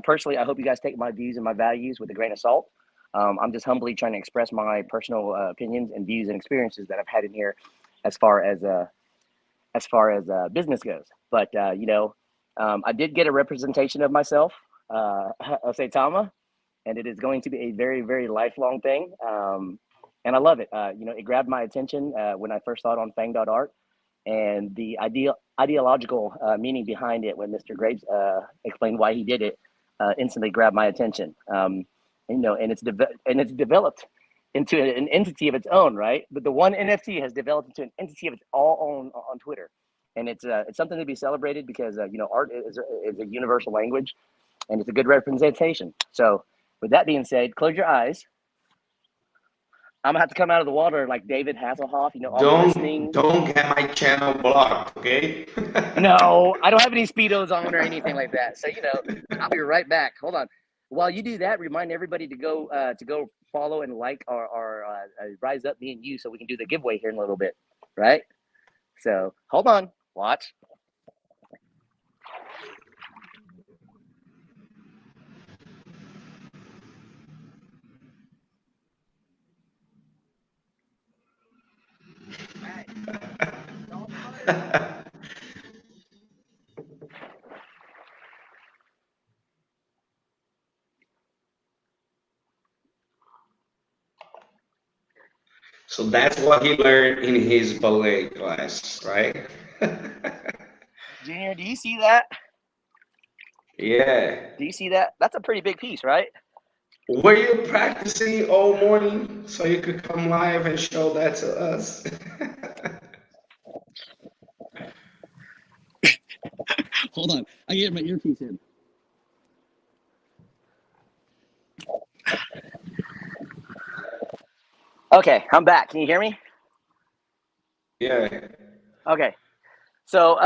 Personally, I hope you guys take my views and my values with a grain of salt. I'm just humbly trying to express my personal opinions and views and experiences that I've had in here, as far as business goes. But I did get a representation of myself, of Saitama, and it is going to be a very, very lifelong thing. And I love it. It grabbed my attention when I first saw it on Fang.art, and the ideological meaning behind it when Mr. Graves explained why he did it instantly grabbed my attention. And it's developed into an entity of its own, right? But the one NFT has developed into an entity of its all on Twitter, and it's something to be celebrated because art is a universal language, and it's a good representation. So, with that being said, close your eyes. I'm gonna have to come out of the water like David Hasselhoff, all the listening. Don't get my channel blocked, okay? No, I don't have any Speedos on or anything like that. So, I'll be right back. Hold on. While you do that, remind everybody to go follow and like our Rise Up, me and you, so we can do the giveaway here in a little bit, right? So hold on, watch. So that's what he learned in his ballet class, right? Junior, do you see that? Yeah. Do you see that? That's a pretty big piece, right? Were you practicing all morning so you could come live and show that to us? Hold on, I get my earpiece in. Okay, I'm back. Can you hear me? Yeah. Okay, so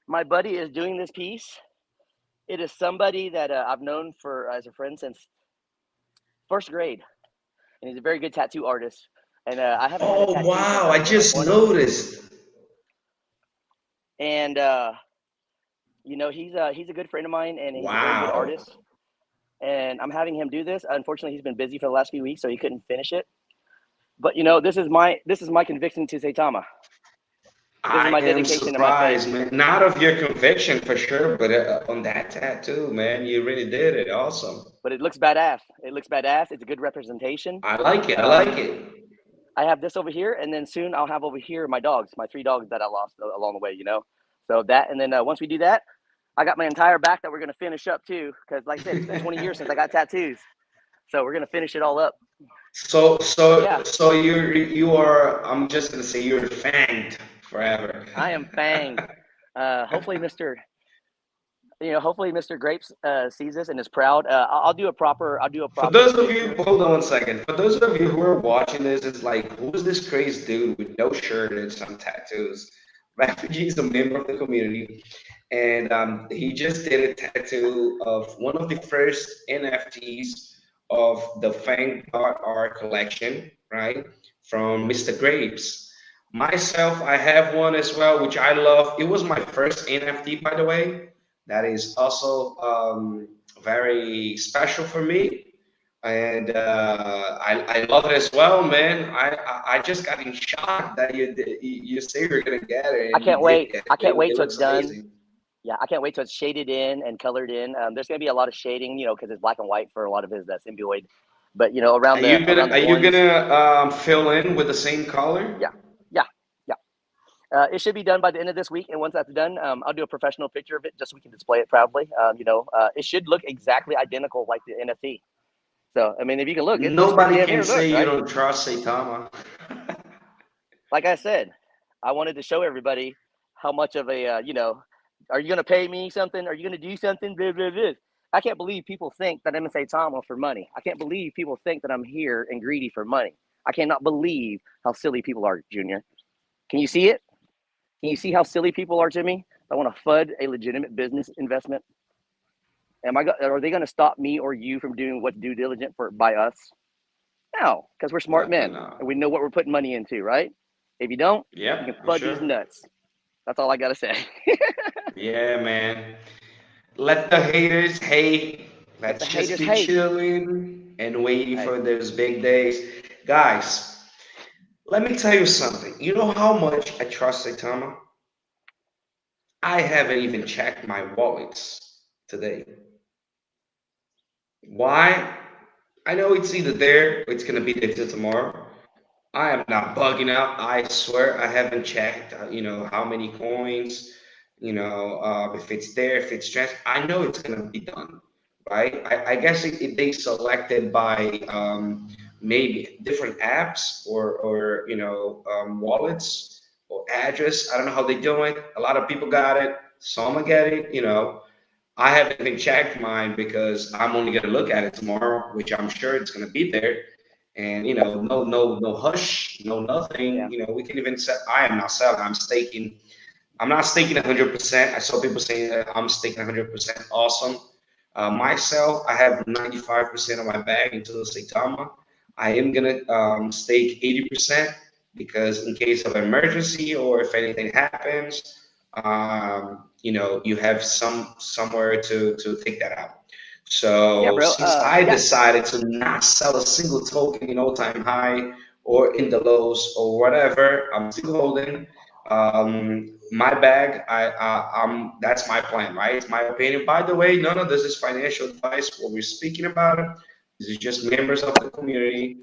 my buddy is doing this piece. It is somebody that I've known for as a friend since first grade, and he's a very good tattoo artist. And I haven't had a Oh, tattoo since wow. I I was in my just 20s. noticed. And you know, he's a good friend of mine, and he's a very good Wow. artist. And I'm having him do this. Unfortunately, he's been busy for the last few weeks, so he couldn't finish it. But you know, this is my conviction to Saitama. This is I my am dedication and my faith. surprised, man. Not of your conviction for sure, but on that tattoo, man, you really did it. Awesome. But it looks badass. It looks badass. It's a good representation. I like it. I like it. I have this over here, and then soon I'll have over here my dogs, my 3 dogs that I lost along the way. You know, so that, and then once we do that, I got my entire back that we're gonna finish up too. Because like I said, it's been 20 years since I got tattoos, so we're gonna finish it all up. So, so, Yeah, so you are. I'm just gonna say you're fanged forever. I am fanged. Hopefully, hopefully Mr. Grapes sees this and is proud. I'll do a proper. For those of you, picture. hold on one second. For those of you who are watching this, it's like, who's this crazy dude with no shirt and some tattoos? Refugee is a member of the community, and he just did a tattoo of one of the first NFTs of the Fang.art collection, right? From Mr. Grapes. Myself, I have one as well, which I love. It was my first NFT, by the way. That is also very special for me, and I love it as well, man. I just got in shock that you say you're gonna get it I and you can't did wait. get I it. can't wait It till it's looks done. amazing. Yeah, I can't wait till it's shaded in and colored in. There's gonna be a lot of shading, you know, because it's black and white for a lot of his symbioid. But you know, Are you gonna around the are you horns, gonna fill in with the same color? yeah, yeah, yeah. It should be done by the end of this week, and once that's done, I'll do a professional picture of it just so we can display it proudly. It should look exactly identical like the NFT. So I mean, if you can look, it looks pretty Nobody damn can near say look you right. don't trust Saitama. Like I said, I wanted to show everybody how much of a are you gonna pay me something? Are you gonna do something? Blah, blah, blah. I can't believe people think that I'm gonna say Saitama for money. I can't believe people think that I'm here and greedy for money. I cannot believe how silly people are, Junior. Can you see it? Can you see how silly people are, Jimmy? I want to fud a legitimate business investment. Are they going to stop me or you from doing what's due diligent by us? No, because we're smart Definitely men not. and we know what we're putting money into, right? If you don't, you can Yep, for fud these sure. nuts. That's all I got to say. Yeah, man. Let the haters hate. Let the Let's just haters be hate. chilling and waiting Hey, for those big days. Guys, let me tell you something. You know how much I trust Saitama? I haven't even checked my wallets today. Why? I know it's either there or it's gonna be there till tomorrow. I am not bugging out. I swear I haven't checked, how many coins, if it's there, if it's trans. I know it's gonna be done, right? I guess they selected by maybe different apps or wallets or address. I don't know how they do it. A lot of people got it. Some will get it. I haven't even checked mine because I'm only gonna look at it tomorrow, which I'm sure it's gonna be there. And no hush, no nothing. yeah, We can even say I am not selling. I'm staking. I'm not staking 100%. I saw people saying that I'm staking 100%. Awesome. Myself, I have 95% of my bag into the Saitama. I am gonna stake 80% because in case of emergency or if anything happens, you have somewhere to take that out. yeah, So bro. since I Yeah, decided to not sell a single token in all-time high or in the lows or whatever, I'm still holding. My bag, that's my plan, right? It's my opinion. By the way, none of this is financial advice. What we're speaking about, this is just members of the community,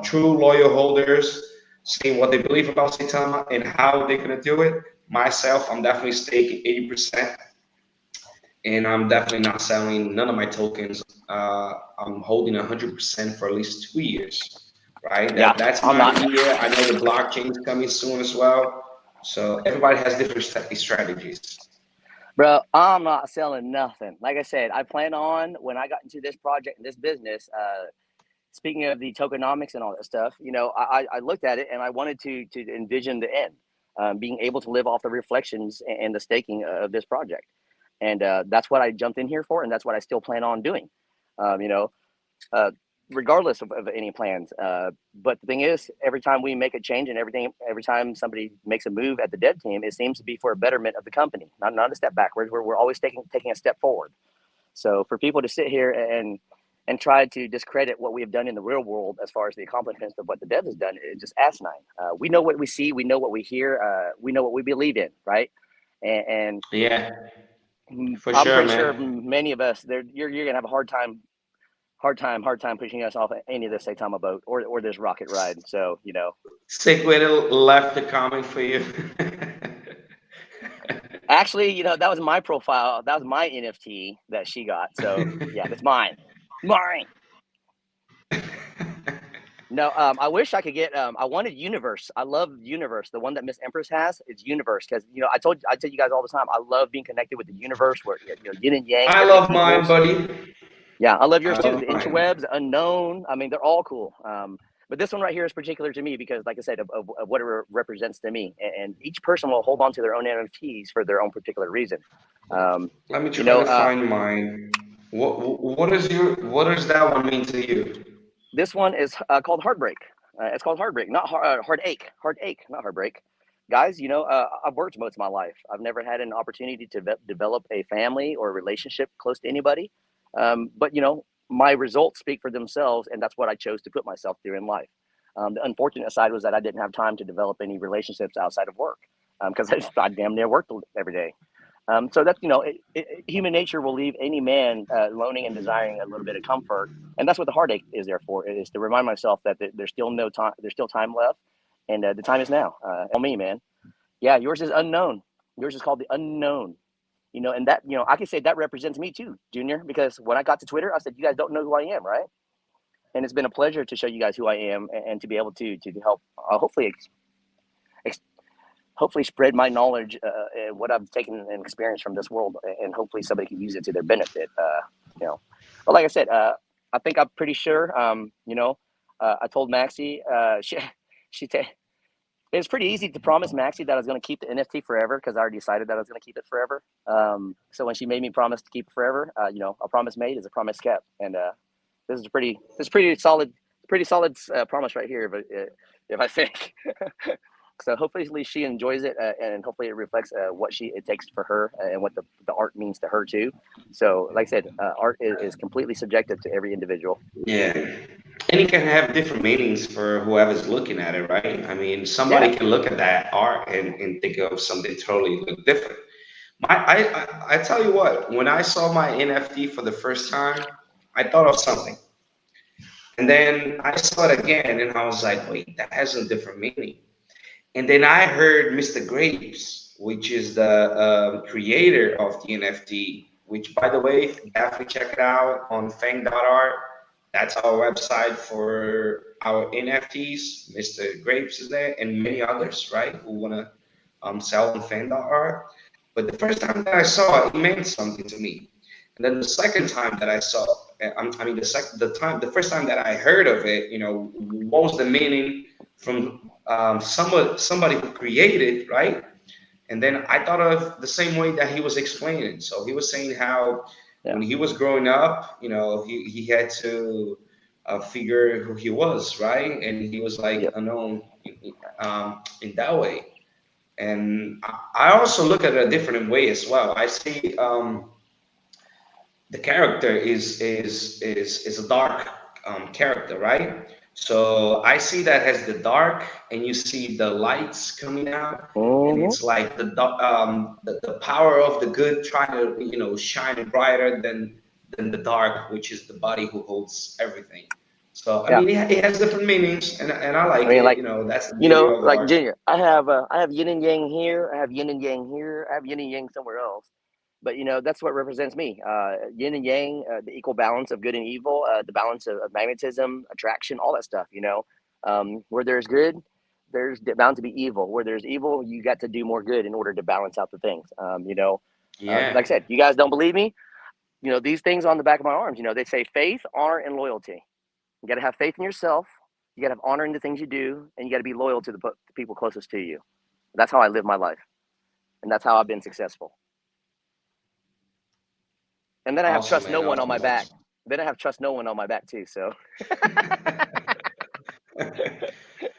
true loyal holders, saying what they believe about Saitama and how they're gonna do it. Myself, I'm definitely staking 80%, and I'm definitely not selling none of my tokens. I'm holding 100% for at least 2 years, right? Yeah, That's I'm my not. idea. I know the blockchain is coming soon as well. So everybody has different strategies. Bro, I'm not selling nothing. Like I said, I plan on when I got into this project and this business. Speaking of the tokenomics and all that stuff, I looked at it and I wanted to envision the end, being able to live off the reflections and the staking of this project, and that's what I jumped in here for, and that's what I still plan on doing. Um, you know, uh, Regardless of any plans. But the thing is, every time we make a change and every time somebody makes a move at the dev team, it seems to be for a betterment of the company, not a step backwards. We're always taking a step forward. So for people to sit here and try to discredit what we have done in the real world as far as the accomplishments of what the dev has done is just asinine. We know what we see, we know what we hear, we know what we believe in, right? And Yeah, for I'm sure, pretty sure man. many of us, you're gonna have a hard time pushing us off any of this Saitama boat or this rocket ride. So Sequel left a comment for you. actually, that was my profile. That was my NFT that she got. So yeah, that's mine. No, I wish I could get. I wanted Universe. I love Universe. The one that Miss Empress has is Universe because I tell you guys all the time. I love being connected with the universe where yin and yang, I everything love mine, equals. buddy. Yeah, I love yours I too. love The mine. interwebs, unknown. I mean, they're all cool. But this one right here is particular to me because, like I said, of what it represents to me. And each person will hold on to their own NFTs for their own particular reason. Um, Let me you try know, to find mine. What does that one mean to you? this one is called Heartbreak. It's called Heartbreak, not Heartache. Heartache, not Heartbreak. Guys, I've worked most of my life. I've never had an opportunity to develop a family or a relationship close to anybody. But my results speak for themselves, and that's what I chose to put myself through in life. The unfortunate side was that I didn't have time to develop any relationships outside of work because I damn near worked every day. So that's human nature will leave any man loaning and desiring a little bit of comfort, and that's what the heartache is there for. It is to remind myself that there's still no time, there's still time left, and the time is now. On me, man. Yeah, yours is unknown. Yours is called the unknown. And that I can say that represents me too, Junior. Because when I got to Twitter, I said, "You guys don't know who I am, right?" And it's been a pleasure to show you guys who I am and to be able to help, ex- hopefully spread my knowledge and what I've taken and experienced from this world, and hopefully somebody can use it to their benefit. But like I said, I think I'm pretty sure. I told Maxie, she it's pretty easy to promise Maxie that I was going to keep the NFT forever because I already decided that I was going to keep it forever. So when she made me promise to keep it forever, a promise made is a promise kept, and this is pretty solid promise right here. But if I think. So hopefully she enjoys it, and hopefully it reflects what it takes for her and what the art means to her too. So, like I said, art is completely subjective to every individual. Yeah. And it can have different meanings for whoever's looking at it, right? I mean, Yeah, somebody can look at that art and think of something totally different. I tell you what, when I saw my NFT for the first time, I thought of something. And then I saw it again and I was like, wait, that has a different meaning. And then I heard Mr. Grapes, which is the creator of the NFT, which, by the way, definitely check it out on fang.art. That's our website for our NFTs. Mr. Grapes is there, and many others, right, who want to sell on fang.art. But the first time that I saw it, it meant something to me. And then the second time that I saw, I mean, the first time that I heard of it, what was the meaning from somebody who created, right? And then I thought of the same way that he was explaining. So he was saying how yeah, when he was growing up, he had to figure who he was, right? And he was like yep, unknown in that way. And I also look at it a different way as well. I see the character is a dark character, right? So I see that as the dark, and you see the lights coming out, and Mm-hmm. it's like the power of the good trying to shine brighter than the dark, which is the body who holds everything. So I Yeah. mean, it has different meanings, and I I like mean, it. like, You know, that's the beauty of like art. Junior, I have yin and yang here. I have yin and yang here. I have yin and yang somewhere else. But that's what represents me. Yin and yang, the equal balance of good and evil, the balance of magnetism, attraction, all that stuff. Where there's good, there's bound to be evil. Where there's evil, you got to do more good in order to balance out the things. Like I Yeah, said, you guys don't believe me. These things on the back of my arms. They say faith, honor, and loyalty. You got to have faith in yourself. You got to have honor in the things you do, and you got to be loyal to the people closest to you. That's how I live my life, and that's how I've been successful. And then I have awesome, trust no man, one on awesome, my back. awesome. Then I have trust no one on my back too. So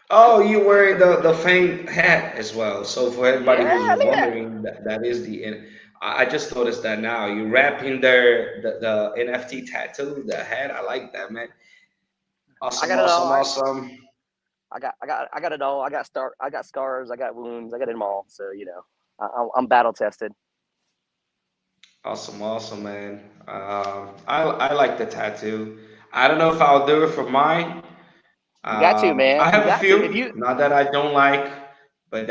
Oh, you wearing the Fang hat as well. So for everybody yeah, who's look at that. wondering, that is I just noticed that now. You wrapping the NFT tattoo, the hat. I like that, man. I Awesome, got it all. awesome, awesome, I got it all. I got scars. I got wounds. I got them all. So I'm battle tested. awesome, awesome, man. I like the tattoo. I don't know if I'll do it for mine. You got to, I man. You have a got to. If few, you, not that I don't like, but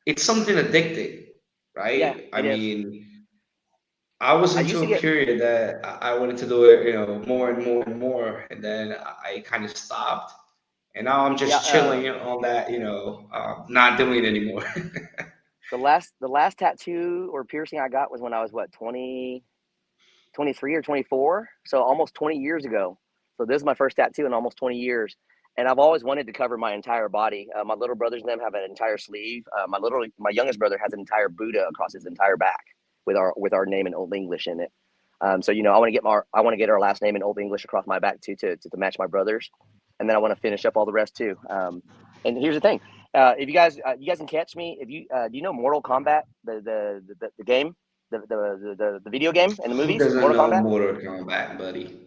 it's something addicting, yeah, right? I it is. mean, I was I used into to a get, period that I wanted to do it, more and more and more, and then I kind of stopped, and now I'm yeah. just chilling on that, not doing it anymore. The last tattoo or piercing I got was when I was what 23 or 24, so almost 20 years ago. So this is my first tattoo in almost 20 years, and I've always wanted to cover my entire body. My little brothers and them have an entire sleeve. My youngest brother has an entire Buddha across his entire back with our name in Old English in it. So I want to get our last name in Old English across my back too to match my brothers, and then I want to finish up all the rest too. And here's the thing: if you guys can catch me, if you do you know Mortal Kombat, the game, the video game and the Who movies, doesn't Mortal know Kombat. Mortal Kombat, buddy?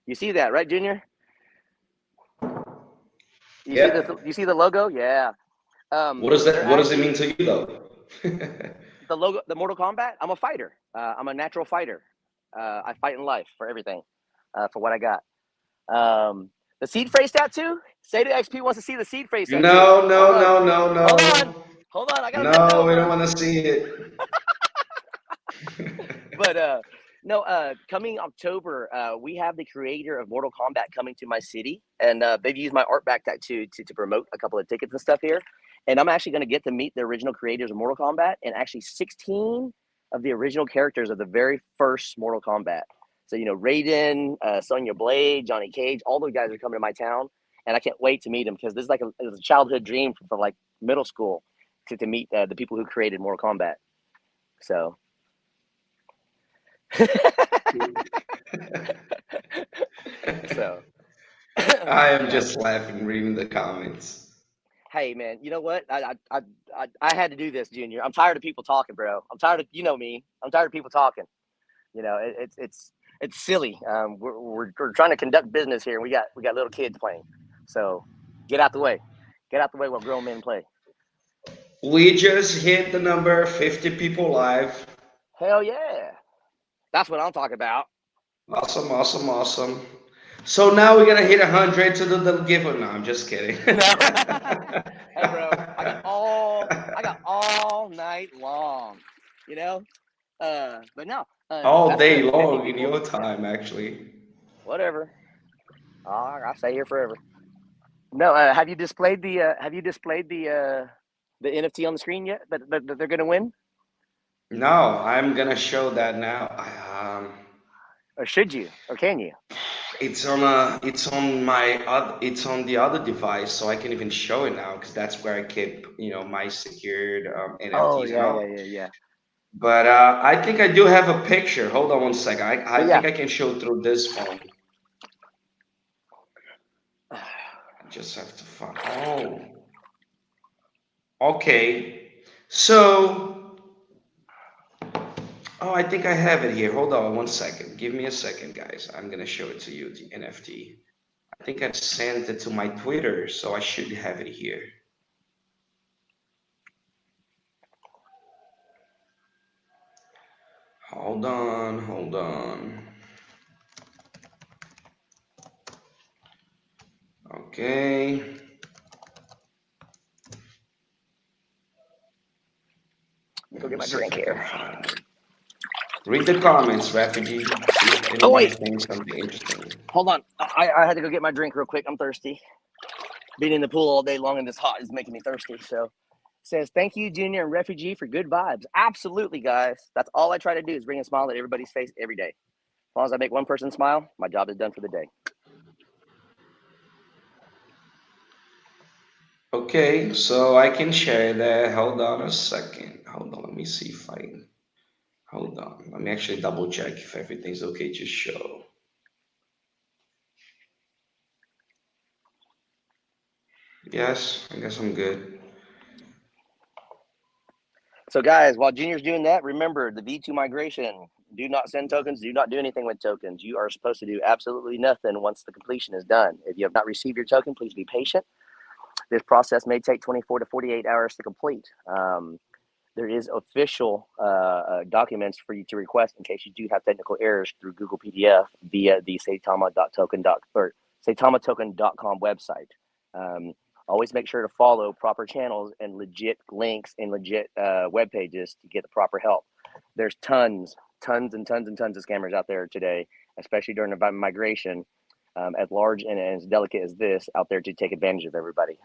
You see that, right, Junior? You see this? Yeah. You see the logo? Yeah. What does They're that? What does it actually mean to you, though? the logo, the Mortal Kombat. I'm a fighter. I'm a natural fighter. I fight in life for everything, for what I got. The seed phrase tattoo. Sata XP wants to see the seed phrase tattoo. No, Hold no, on, no, no, hold on, no, hold on. I gotta bend no. We don't over. want to see it. But no, coming October, we have the creator of Mortal Kombat coming to my city, and they've used my art back tattoo to promote a couple of tickets and stuff here. And I'm actually going to get to meet the original creators of Mortal Kombat and actually 16 of the original characters of the very first Mortal Kombat. So Raiden, Sonya Blade, Johnny Cage, all those guys are coming to my town, and I can't wait to meet them because this is like a childhood dream from like middle school to meet the people who created Mortal Kombat. So so I am yeah. just laughing reading the comments. Hey man, you know what? I had to do this, Junior. I'm tired of people talking, bro. I'm tired of me. I'm tired of people talking. It's silly. We're trying to conduct business here, and we got little kids playing. So get out the way. Get out the way while grown men play. We just hit the number 50 people live. Hell yeah, that's what I'm talking about. Awesome, awesome, awesome. So now we're gonna hit 100 to the giveaway. No, I'm just kidding. No, hey bro, I got all night long. You know, but no, All that's day the 50 long in people. your Yeah, time, actually. whatever. I stay here forever. No, have you displayed the NFT on the screen yet that they're going to win, No, I'm gonna show that now. or should you, or can you? it's on the other device, so I can even show it now because that's where I keep, my secured Oh NFTs and yeah, yeah, all. yeah, yeah. But I think I do have a picture. Hold on one second. I But yeah, think I can show through this phone. I just have to find. Oh, okay. So Oh, I think I have it here. Hold on one second. Give me a second, guys. I'm gonna show it to you, the NFT. I think I sent it to my Twitter, so I should have it here. Hold on, hold on. Okay. Let me go get Let me my see if drink I can here. find it. Read the comments, refugee. See if Oh anybody's wait, saying something interesting. hold on. I had to go get my drink real quick. I'm thirsty. Being in the pool all day long and this hot is making me thirsty. So says thank you, Junior and Refugee, for good vibes. Absolutely, guys. That's all I try to do is bring a smile to everybody's face every day. As long as I make one person smile, my job is done for the day. Okay, so I can share that. Hold on a second. Hold on, let me see if I hold on. Let me actually double check if everything's okay to show. Yes, I guess I'm good. So, guys, while Junior's doing that, remember the V2 migration. Do not send tokens. Do not do anything with tokens. You are supposed to do absolutely nothing once the completion is done. If you have not received your token, please be patient. This process may take 24 to 48 hours to complete. There is official documents for you to request in case you do have technical errors through Google PDF via the Saitama.token.com website. Um, Always make sure to follow proper channels and legit links and legit web pages to get the proper help. There's tons and tons of scammers out there today, especially during the migration, as large and as delicate as this, out there to take advantage of everybody.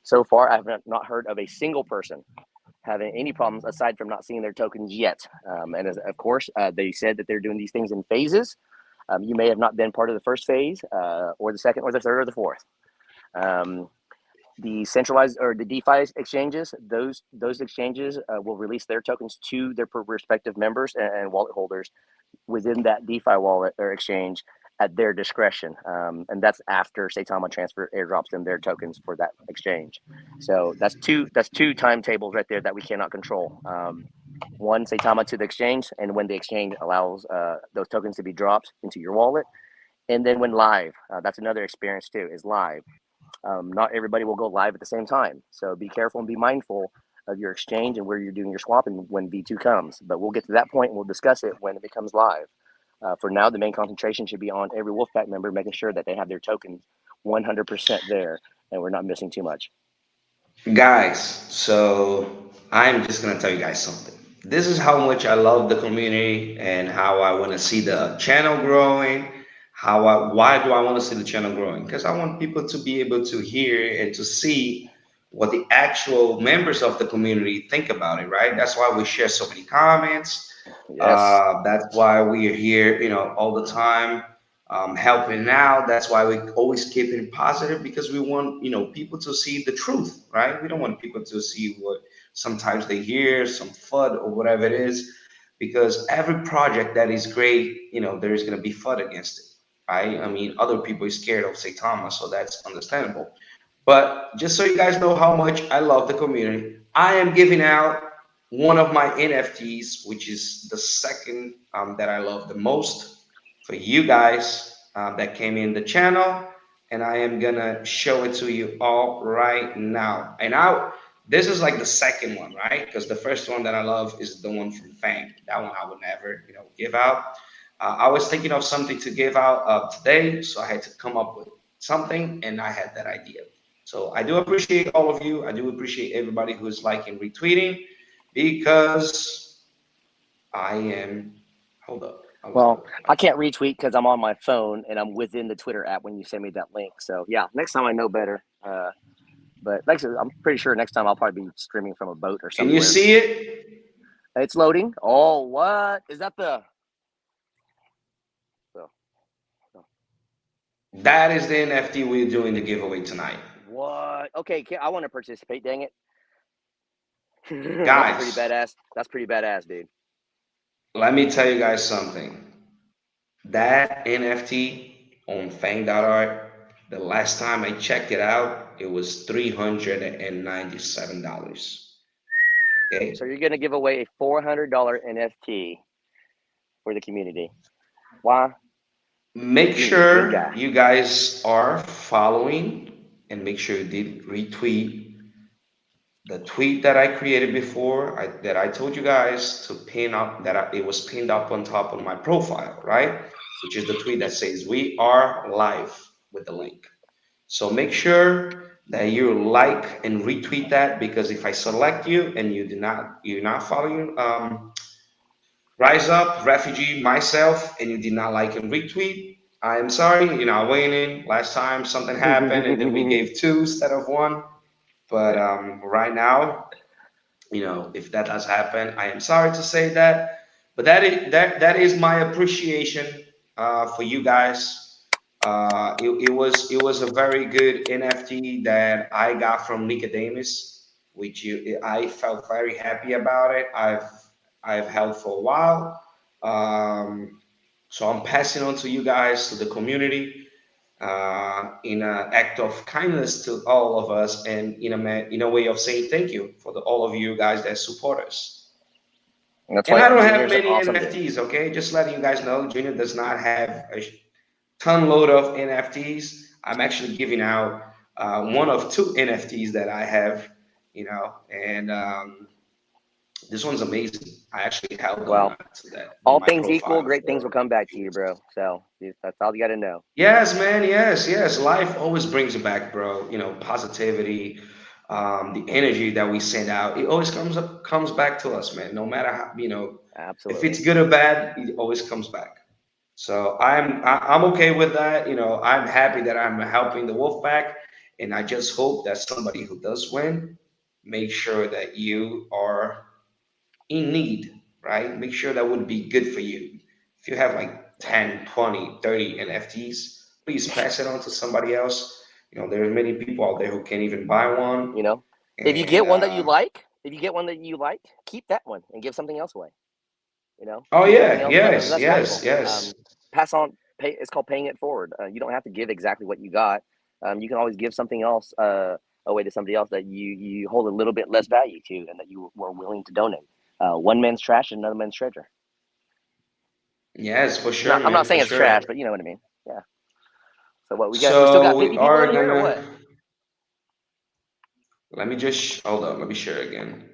So far, I have not heard of a single person having any problems aside from not seeing their tokens yet. And as, of course, they said that they're doing these things in phases. You may have not been part of the first phase, or the second, or the third, or the fourth. Um, the centralized or the DeFi exchanges, those exchanges will release their tokens to their respective members and wallet holders within that DeFi wallet or exchange at their discretion. And that's after Saitama transfer airdrops them their tokens for that exchange. So that's two timetables right there that we cannot control. One, Saitama to the exchange, and when the exchange allows those tokens to be dropped into your wallet, and then when live, that's another experience too. Is live. Not everybody will go live at the same time, so be careful and be mindful of your exchange and where you're doing your swapping when V2 comes. But we'll get to that point and we'll discuss it when it becomes live. For now, the main concentration should be on every Wolfpack member, making sure that they have their tokens 100% there and we're not missing too much. Guys, so I'm just gonna tell you guys something. This is how much I love the community and how I want to see the channel growing. Why do I want to see the channel growing? Because I want people to be able to hear and to see what the actual members of the community think about it, right? That's why we share so many comments. Yes. That's why we are here, all the time, helping out. That's why we always keep it positive because we want, people to see the truth, right? We don't want people to see what sometimes they hear, some FUD or whatever it is, because every project that is great, there is going to be FUD against it, right? I mean, other people are scared of Saitama, so that's understandable. But just so you guys know how much I love the community, I am giving out one of my NFTs, which is the second that I love the most for you guys that came in the channel. And I am gonna show it to you all right now. And now this is like the second one, right? Because the first one that I love is the one from Fang. That one I would never, give out. I was thinking of something to give out today, so I had to come up with something, and I had that idea. So I do appreciate all of you. I do appreciate everybody who's liking, retweeting, because I am. Hold up. I was Well, gonna. I can't retweet because I'm on my phone and I'm within the Twitter app when you send me that link. So yeah, next time I know better. But like I said, I'm pretty sure next time I'll probably be streaming from a boat or Can you somewhere. see it? It's loading. Oh, what is that? The That is the NFT we're doing the giveaway tonight, what? Okay, I want to participate. Dang it. That's pretty guys. badass. That's pretty badass, dude. Let me tell you guys something. That NFT on Fang.art, the last time I checked it out, it was $397. So Okay. you're gonna give away a $400 NFT for the community. Why? Make You're the sure guy. you guys are following and make sure you did retweet the tweet that I created before that I told you guys to pin up it was pinned up on top of my profile, right? Which is the tweet that says we are live with the link. So make sure that you like and retweet that because if I select you and you're not following Rise Up, Refugee, myself, and you did not like and retweet, I am sorry, you're not winning. Last time something happened and then we gave two instead of one. But right now, if that does happen, I am sorry to say that. But that is my appreciation for you guys. It was a very good NFT that I got from Nicodemus, I felt very happy about it. I've held for a while. Um, so I'm passing on to you guys, to the community, in an act of kindness to all of us, and in a way of saying thank you for all of you guys that support us. That's And why I don't have Junior's an many awesome dude. NFTs, okay? Just letting you guys know, Junior does not have a ton load of NFTs. I'm actually giving out one of two NFTs that I have, and this one's amazing. I actually held on Well, to that on all my things equal, profile great things will for come back a to few you, weeks bro. ago. So that's all you got to know. Yes, man. Yes, yes. Life always brings it back, bro. Positivity, the energy that we send out, it always comes back to us, man. No matter how, if Absolutely. it's good or bad, it always comes back. So I'm okay with that. I'm happy that I'm helping the Wolfpack, and I just hope that somebody who does win, make sure that you are in need, right? Make sure that would be good for you. If you have like 10, 20, 30 NFTs, please pass it on to somebody else. There are many people out there who can't even buy one. You know, if you And get one that you like, keep that one and give something else away. oh Give something yeah, else yes, that's yes, valuable. yes. Pass on. It's called paying it forward. You don't have to give exactly what you got. You can always give something else away to somebody else that you hold a little bit less value to, and that you were willing to donate. One man's trash and another man's treasure. Yes, for No, sure, I'm not man, for saying it's trash, sure. but you know what I mean. Yeah. So what we got? We still So got we 50 people are in here, or gonna what? let me just hold on, let me share again.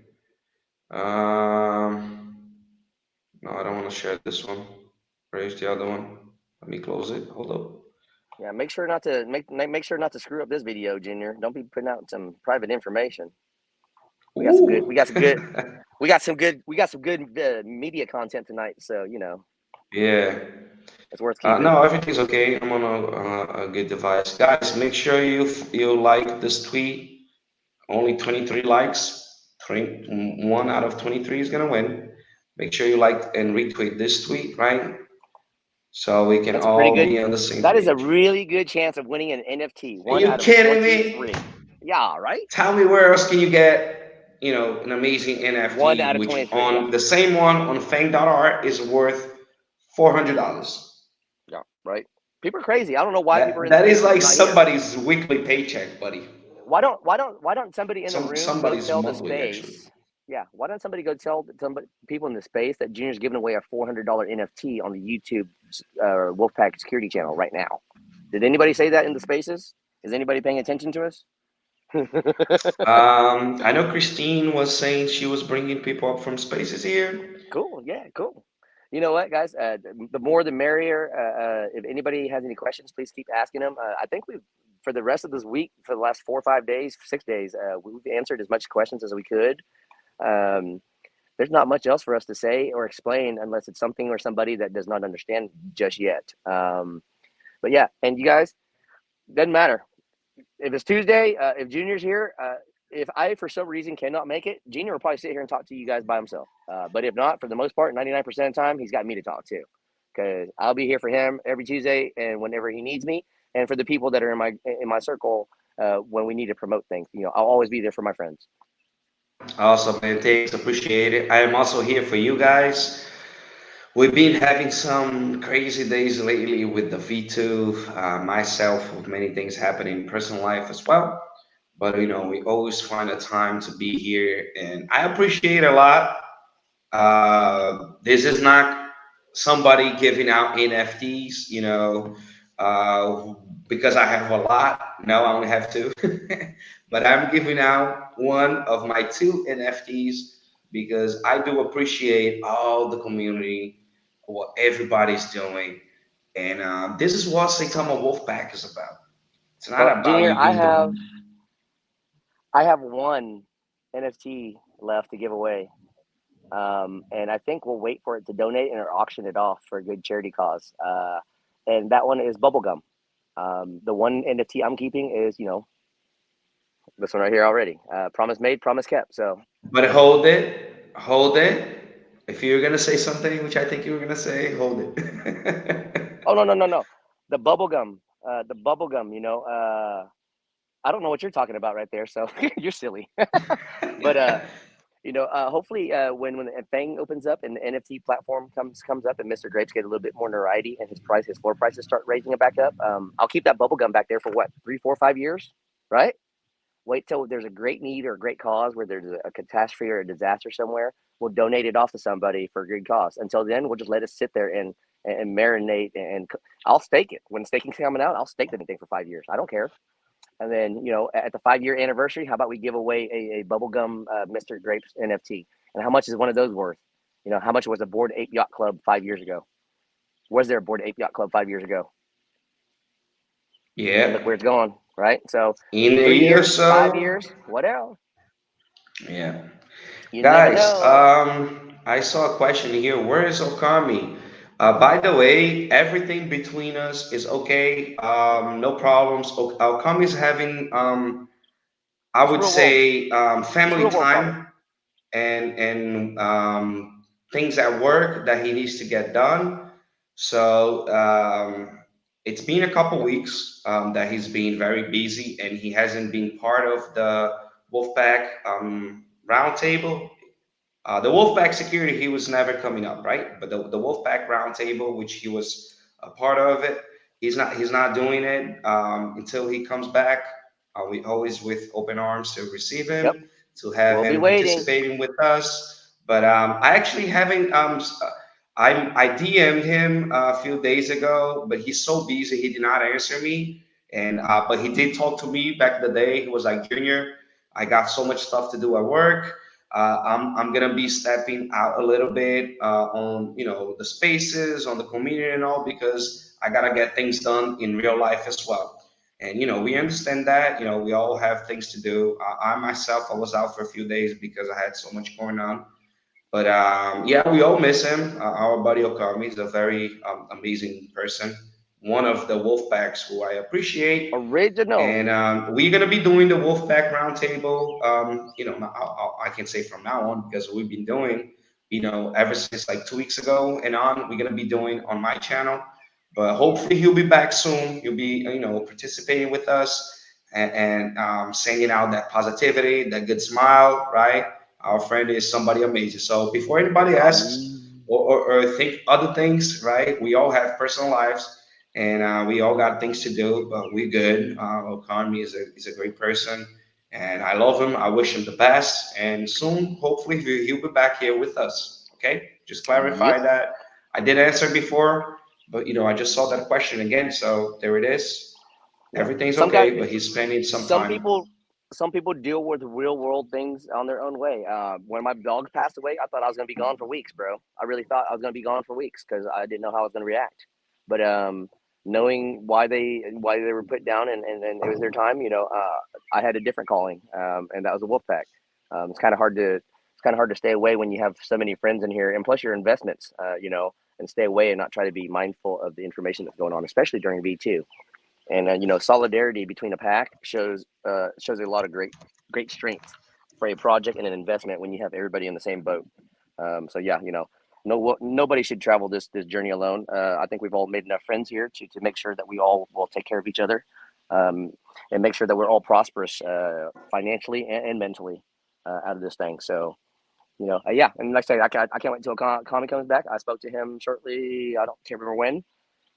Um no, I don't want to share this one. Where's the other one? Let me close it. Hold up. Yeah. Make sure not to screw up this video, Junior. Don't be putting out some private information. We got some good. Ooh. We got some good. We got some good media content tonight. So Yeah. it's worth keeping. No, everything's okay. I'm on a good device. Guys, make sure you like this tweet. Only 23 likes. One out of 23 is gonna win. Make sure you like and retweet this tweet, right? So we can That's a pretty all good. be on the same That is a page. really good chance of winning an NFT. Are One you out of kidding me? 23. Yeah, right. Tell me where else can you get, an amazing One NFT, out of which 23. Yeah, on the same one on Fang.art is worth $400. yeah, right. People are crazy. I don't know why people are That in that is spaces and like not here. somebody's weekly paycheck, buddy. Why don't somebody in the room go Somebody's tell the monthly actually. space? Yeah, why don't somebody go tell somebody people in the space that Junior's giving away a $400 NFT on the YouTube Wolfpack Security channel right now? Did anybody say that in the spaces? Is anybody paying attention to us? I know Christine was saying she was bringing people up from spaces here. Cool. Yeah, cool. You know what, guys? The more the merrier. If anybody has any questions, please keep asking them. I think for the rest of this week, for the last 4 or 5 days, 6 days, we've answered as much questions as we could. Um, there's not much else for us to say or explain unless it's something or somebody that does not understand just yet. But yeah, and you guys, doesn't matter if it's Tuesday. If Junior's here, if I for some reason cannot make it, Junior will probably sit here and talk to you guys by himself. But if not, for the most part, 99% of the time, he's got me to talk to, because I'll be here for him every Tuesday and whenever he needs me, and for the people that are in my circle when we need to promote things. I'll always be there for my friends. Awesome, man. Thanks, appreciate it. I am also here for you guys. We've been having some crazy days lately with the V2, myself, with many things happening in personal life as well. But we always find a time to be here, and I appreciate a lot. This is not somebody giving out NFTs, uh, because I have a lot. No, I only have two, but I'm giving out one of my two NFTs because I do appreciate all the community, what everybody's doing, and this is what Saitama Wolfpack is about. It's not Well, about Junior, you being the. I have one NFT left to give away. And I think we'll wait for it to donate and or auction it off for a good charity cause. And that one is bubblegum. The one NFT I'm keeping is, this one right here already. Promise made, promise kept. So, But hold it, hold it. If you're gonna say something, which I think you were gonna say, hold it. oh no, no, no, no, the bubblegum. I don't know what you're talking about right there. So you're silly. But hopefully when the thing opens up and the NFT platform comes up and Mr. Grapes get a little bit more notoriety and his floor prices start raising it back up, I'll keep that bubblegum back there for what, 3, 4, 5 years, right? Wait till there's a great need or a great cause where there's a catastrophe or a disaster somewhere. We'll donate it off to somebody for a good cause. Until then, we'll just let it sit there and marinate and I'll stake it. When staking's coming out, I'll stake the thing for 5 years. I don't care. And then, at the 5-year anniversary, how about we give away a bubblegum Mr. Grapes NFT? And how much is one of those worth? How much was a Bored Ape Yacht Club 5 years ago? Was there a Bored Ape Yacht Club 5 years ago? And Yeah, look where it's going, right? So in a three year or years, so. 5 years, what else? Yeah, You never guys. know. I saw a question here. Where is Okami? By the way, everything between us is okay. No problems. Okami is having, I Just would real world. say, Just family real world problems. time and things at work that he needs to get done. So it's been a couple Yep. weeks that he's been very busy and he hasn't been part of the Wolfpack roundtable. The Wolfpack Security, he was never coming up, right? But the Wolfpack roundtable, which he was a part of it, he's not doing it until he comes back. We always with open arms to receive Yep. him, to have We'll be him waiting. participating with us. But I actually haven't. I DM'd him a few days ago, but he's so busy he did not answer me. And but he did talk to me back in the day. He was like, Junior, I got so much stuff to do at work. I'm gonna be stepping out a little bit on the spaces, on the community and all because I gotta get things done in real life as well. And we understand that. We all have things to do. I myself, I was out for a few days because I had so much going on. But yeah, we all miss him. Our buddy Okami is a very amazing person. One of the Wolfpacks who I appreciate, Original. and we're gonna be doing the Wolfpack Roundtable. I can say from now on because we've been doing, ever since like 2 weeks ago and on. We're gonna be doing on my channel, but hopefully he'll be back soon. He'll be, participating with us and sending out that positivity, that good smile, right? Our friend is somebody amazing. So before anybody asks or think other things, right? We all have personal lives and we all got things to do, but we're good. Okanmi is a great person, and I love him. I wish him the best, and soon, hopefully, he'll be back here with us. Okay, just clarify Yep. that. I did answer before, but I just saw that question again, so there it is. Yep. Everything's Some guys, okay, but he's spending some some time. people some people deal with real world things on their own way. When my dog passed away, I thought I was going to be gone for weeks, bro. I really thought I was going to be gone for weeks because I didn't know how I was going to react. But knowing why they were put down and it was their time, I had a different calling, and that was a Wolfpack. It's kind of hard to stay away when you have so many friends in here, and plus your investments, and stay away and not try to be mindful of the information that's going on, especially during V2. And solidarity between a pack shows a lot of great strength for a project and an investment when you have everybody in the same boat. So yeah, nobody should travel this journey alone. I think we've all made enough friends here to make sure that we all will take care of each other, um, and make sure that we're all prosperous financially and mentally out of this thing. So yeah, and like I say, I can't wait until Kami comes back. I spoke to him shortly. Can't remember when,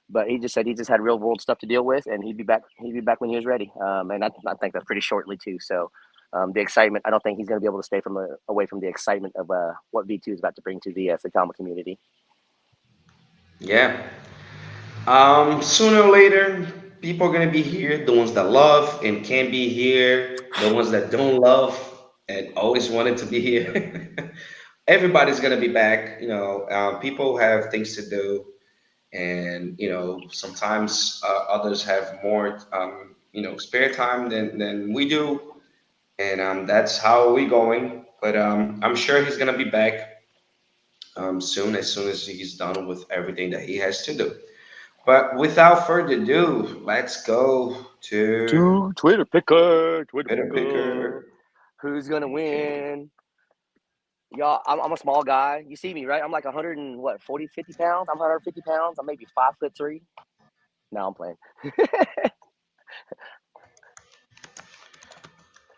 but he just said he just had real world stuff to deal with, and he'd be back. He'd be back when he was ready. And I think that's pretty shortly too. So the excitement, I don't think he's going to be able to stay away from the excitement of what V2 is about to bring to the Saitama community. Yeah. Sooner or later, people are gonna be here. The ones that love and can be here. The ones that don't love and always wanted to be here. Everybody's gonna be back. People have things to do, and sometimes others have more spare time than we do, and that's how we going. But I'm sure he's gonna be back soon, as soon as he's done with everything that he has to do. But without further ado, let's go to To Twitter picker, Twitter Twitter picker. Picker. Who's gonna Okay. win? Y'all, I'm a small guy. You see me, right? I'm like 100 and what, 40, 50 pounds? I'm 150 pounds. I'm maybe 5'3". No, I'm playing.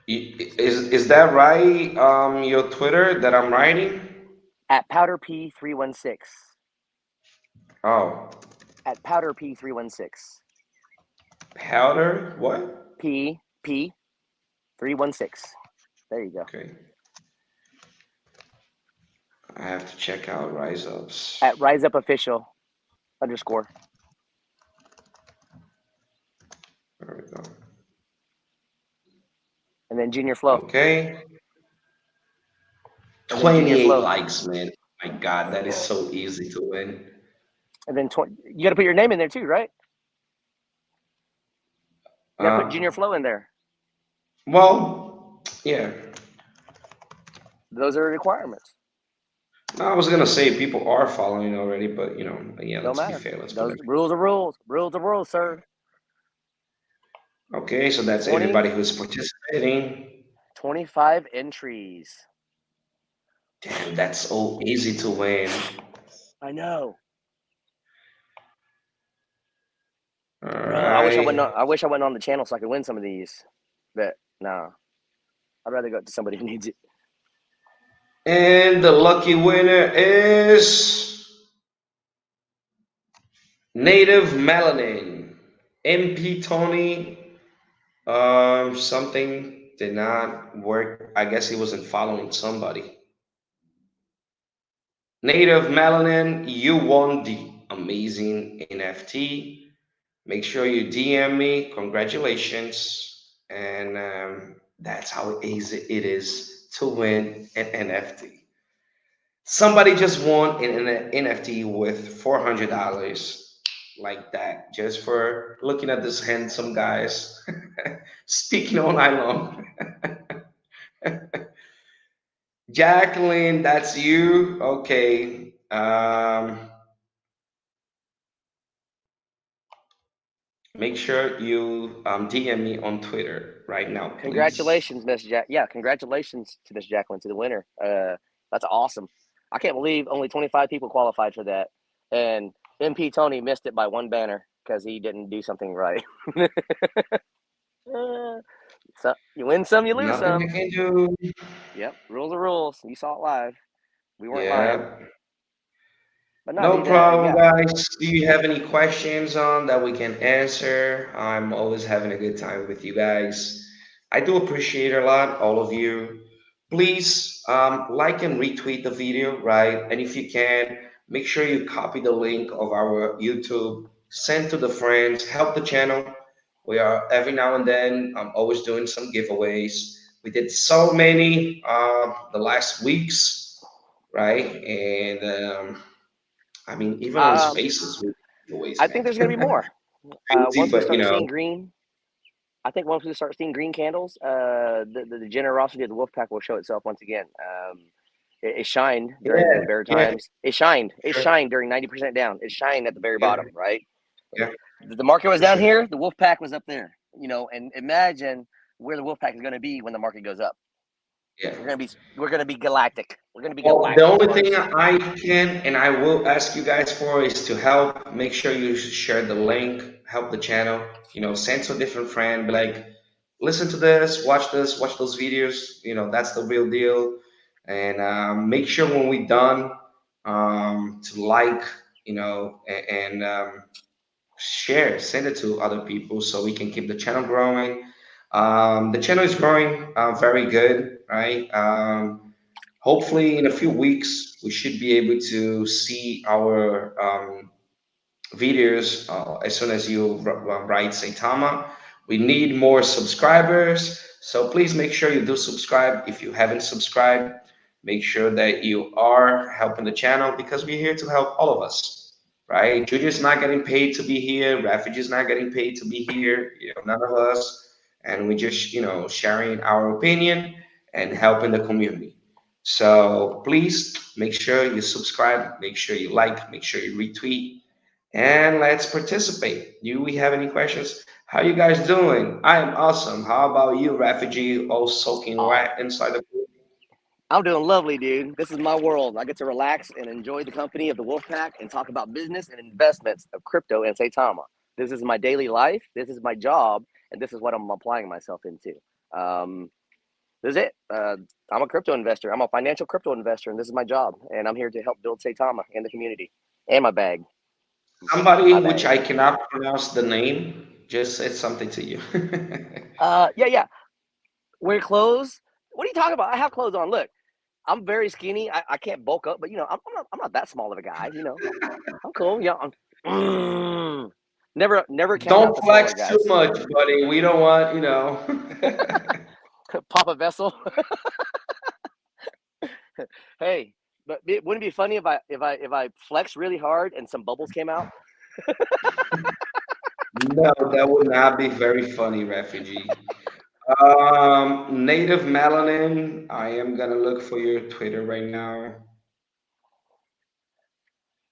Is that right? Your Twitter that I'm writing? At Powder P316. Oh, At Powder P316. powder. What? P316. There you go. Okay. I have to check out Rise Ups. At Rise Up Official _. There we go. And then Junior Flow. Okay. And then Junior 28 Flow. likes, man. My God, that is so easy to win. And then you got to put your name in there too, right? You got to put Uh, Junior Flow in there. well, yeah. Those are requirements. No, I was gonna say people are following already, but yeah. Don't Let's be matter. fair. Let's put Those it. rules are rules. Rules are rules, sir. Okay, so that's 20, everybody who's participating. 25 entries. Damn, that's so easy to win. I know. All I wish I went right. on. I wish I went on the channel so I could win some of these. But no, I'd rather go to somebody who needs it. And the lucky winner is Native Melanin. MP Tony. Something did not work. I guess he wasn't following somebody. Native Melanin, you won the amazing NFT. Make sure you DM me. Congratulations. And that's how easy it is to win an NFT. Somebody just won an NFT with $400 like that, just for looking at this handsome guys speaking all night long. Jacqueline, that's you. Okay. Make sure you DM me on Twitter right now, please. Congratulations, Miss Jack. Yeah, congratulations to Miss Jacqueline, to the winner. That's awesome. I can't believe only 25 people qualified for that, and MP Tony missed it by one banner because he didn't do something right. So you win some, you lose Nothing I some. can do. Yep, rules are rules. You saw it live. We weren't lying. Yeah. But no, No dude. problem, Yeah, guys. Do you have any questions on that we can answer? I'm always having a good time with you guys. I do appreciate a lot, all of you. Please like and retweet the video, right? And if you can, make sure you copy the link of our YouTube, send to the friends, help the channel. We are every now and then, I'm always doing some giveaways. We did so many the last weeks, right? And I mean, even on um, spaces with giveaways, I think there's gonna be man. more. Crazy, Once we but start seeing green, I think once we start seeing green candles, the generosity of the Wolfpack will show itself once again. It shined during the yeah, bear yeah, times. It shined. It sure, shined during 90% down. It shined at the very yeah, bottom, right? yeah, The market was for down sure. here. The Wolfpack was up there. And imagine where the Wolfpack is going to be when the market goes up. Yeah. We're gonna be galactic. We're gonna be Well, the galactic as only far thing as I can and I will ask you guys for is to help. Make sure you share the link, help the channel. Send to a different friend. Be like, listen to this, watch those videos. That's the real deal. And make sure when we're done, to like, and share, send it to other people so we can keep the channel growing. The channel is growing very good, right? Hopefully, in a few weeks, we should be able to see our videos as soon as you write Saitama. We need more subscribers, so please make sure you do subscribe. If you haven't subscribed, make sure that you are helping the channel because we're here to help all of us, right? Junior's not getting paid to be here. Refugee's not getting paid to be here. None of us, and we just sharing our opinion and helping the community. So please make sure you subscribe, make sure you like, make sure you retweet, and let's participate. Do we have any questions? How you guys doing? I am awesome. How about you, refugee, all soaking Oh, wet inside the pool? I'm doing lovely, dude. This is my world. I get to relax and enjoy the company of the Wolfpack and talk about business and investments of crypto and Saitama. This is my daily life. This is my job, and this is what I'm applying myself into. Um, this is it. I'm a crypto investor. I'm a financial crypto investor, and this is my job. And I'm here to help build Saitama and the community and my bag. Somebody My which bag. I cannot pronounce the name just said something to you. Yeah. Wear clothes. What are you talking about? I have clothes on. Look, I'm very skinny. I can't bulk up, but I'm not that small of a guy. I'm cool. Never count out Don't the flex smaller too guys. much, buddy. We don't want. Pop a vessel. Hey, but wouldn't it be funny if I flex really hard and some bubbles came out? No, that would not be very funny, refugee. Native Melanin, I am gonna look for your Twitter right now.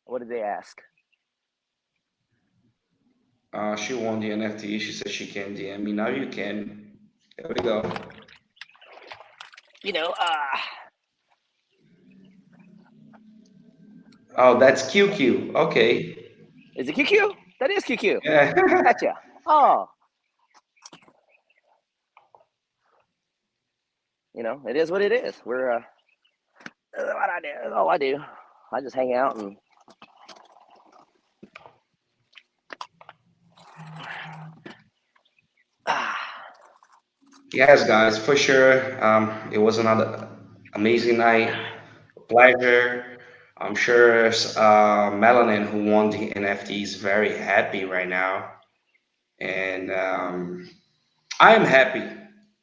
What did they ask? She won the NFT. She said she can DM me. Now you can. There we go. You know, uh, Oh, that's QQ. Okay. is it QQ? That is QQ. Yeah. Gotcha. Oh, it is what it is. What I do. That's all I do. I just hang out and ah, Yes, guys, for sure. It was another amazing night. Pleasure. I'm sure Melanin, who won the NFT, is very happy right now. And I am happy.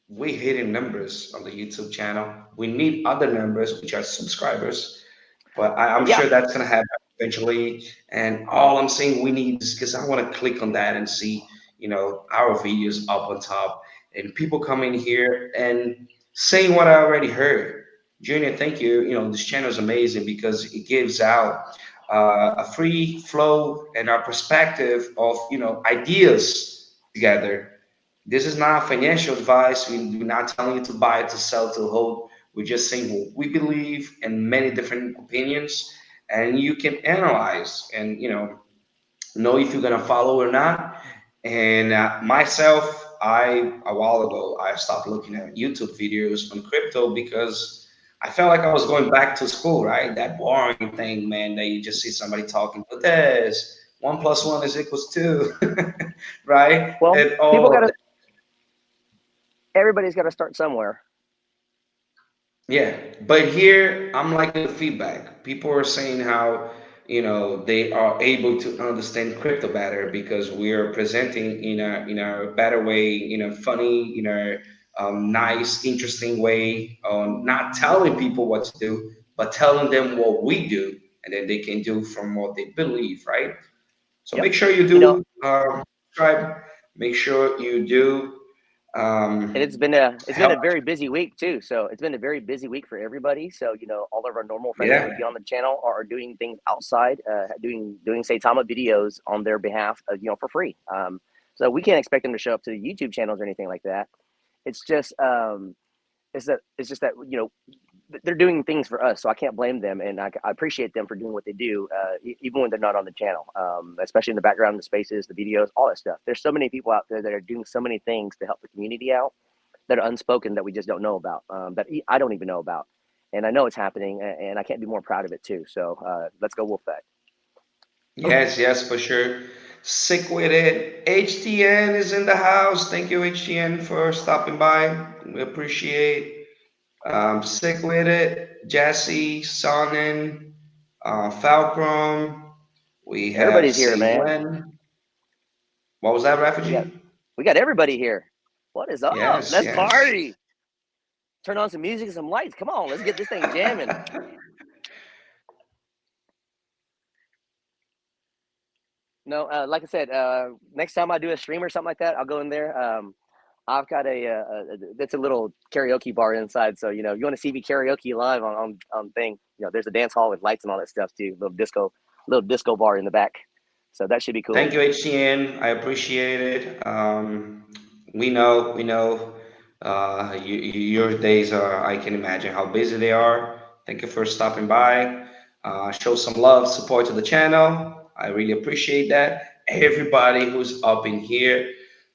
We're hitting numbers on the YouTube channel. We need other numbers, which are subscribers. But I'm yeah. sure that's going to happen eventually. And all I'm saying we need is because I want to click on that and see, our videos up on top and people coming here and saying what I already heard. Junior, thank you. This channel is amazing because it gives out a free flow and our perspective of, ideas together. This is not financial advice. We're not telling you to buy, to sell, to hold. We're just saying what we believe and many different opinions, and you can analyze and know if you're gonna follow or not. And myself, a while ago I stopped looking at YouTube videos on crypto because I felt like I was going back to school, right? That boring thing, man, that you just see somebody talking, but this 1 + 1 is equals 2, right? Well, And people all got to. Everybody's got to start somewhere. Yeah, but here I'm liking the feedback. People are saying how, they are able to understand crypto better because we are presenting in a better way, funny, nice, interesting way, not telling people what to do, but telling them what we do, and then they can do from what they believe, right? So Yep. make sure you You know, do subscribe. Make sure you do. and Um, it's been a help. very busy week too. So it's been a very busy week for everybody. So all of our normal friends that Yeah. would be on the channel are doing things outside, doing Saitama videos on their behalf, for free. So we can't expect them to show up to the YouTube channels or anything like that. It's just it's just that they're doing things for us, so I can't blame them, and I appreciate them for doing what they do, even when they're not on the channel. Especially in the background, the spaces, the videos, all that stuff. There's so many people out there that are doing so many things to help the community out that are unspoken that we just don't know about, that I don't even know about, and I know it's happening, and I can't be more proud of it too. So let's go Wolfpack. Yes, yes, for sure. Sick with it. HTN is in the house. Thank you, HTN, for stopping by. We appreciate. Sick with it. Jesse, Sonnen, Falcrum, We have Everybody's here, man. Sawen. What was that, We got refugee? we got everybody here. What is up? Yes, Let's yes. party. Turn on some music and some lights. Come on, let's get this thing jamming. No, like I said, next time I do a stream or something like that, I'll go in there. I've got it's a little karaoke bar inside, so you want to see me karaoke live on thing. There's a dance hall with lights and all that stuff too. Little disco bar in the back, so that should be cool. Thank you, HCN. I appreciate it. We know, your days are, I can imagine how busy they are. Thank you for stopping by. Show some love, support to the channel. I really appreciate that. Everybody who's up in here.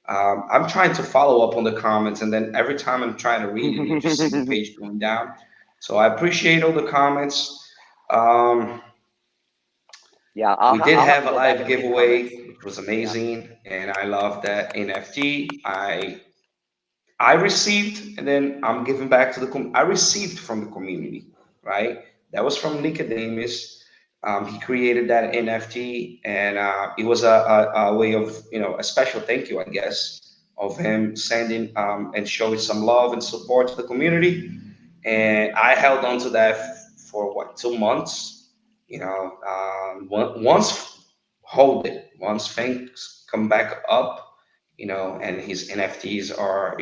I'm trying to follow up on the comments, and then every time I'm trying to read it, you just see the page going down. So I appreciate all the comments. Um, Yeah, we did I'll have have to a go back live and read the giveaway. comments. It was Yeah. amazing, and I love that NFT. I received, and then I'm giving back to I received from the community, right? That was from Nicodemus. He created that NFT, and it was a way of, a special thank you, I guess, of him sending and showing some love and support to the community. And I held on to that for what, 2 months. Once hold it, once things come back up, and his NFTs are,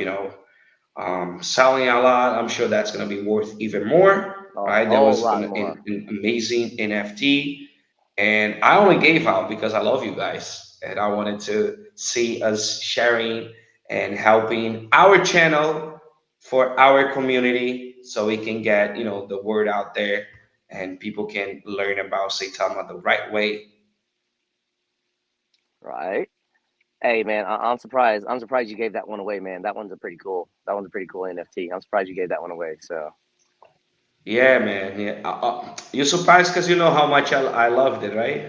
selling a lot. I'm sure that's going to be worth even more, A right? That whole was lot more. an amazing NFT, and I only gave out because I love you guys, and I wanted to see us sharing and helping our channel for our community, so we can get, the word out there, and people can learn about Saitama the right way. Right. Hey man, I'm surprised. I'm surprised you gave that one away, man. That one's a pretty cool. That one's a pretty cool NFT. I'm surprised you gave that one away. So Yeah, man. Yeah, you're surprised because you know how much I loved it, right?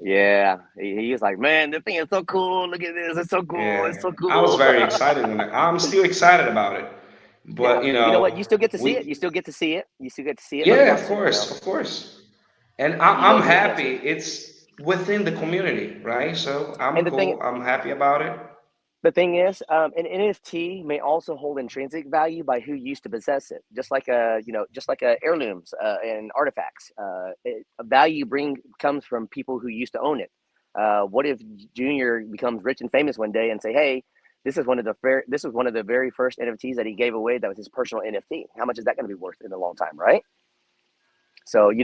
yeah, he was like, man, this thing is so cool. Look at this. It's so cool. It's Yeah, so I was cool. very excited I'm still excited about it. Yeah. But You know what? You still get to see it. we, You still get to see it. You still get to see it, but yeah, once, of course. And and you I'm don't get a chance to. happy it's within the community, right? So And I'm cool. I'm happy about it. the thing is, an NFT may also hold intrinsic value by who used to possess it, just like heirlooms and artifacts. A value bring comes from people who used to own it. What if Junior becomes rich and famous one day and say, "Hey, this is one of the very first NFTs that he gave away. That was his personal NFT. How much is that going to be worth in a long time, right?" So, and you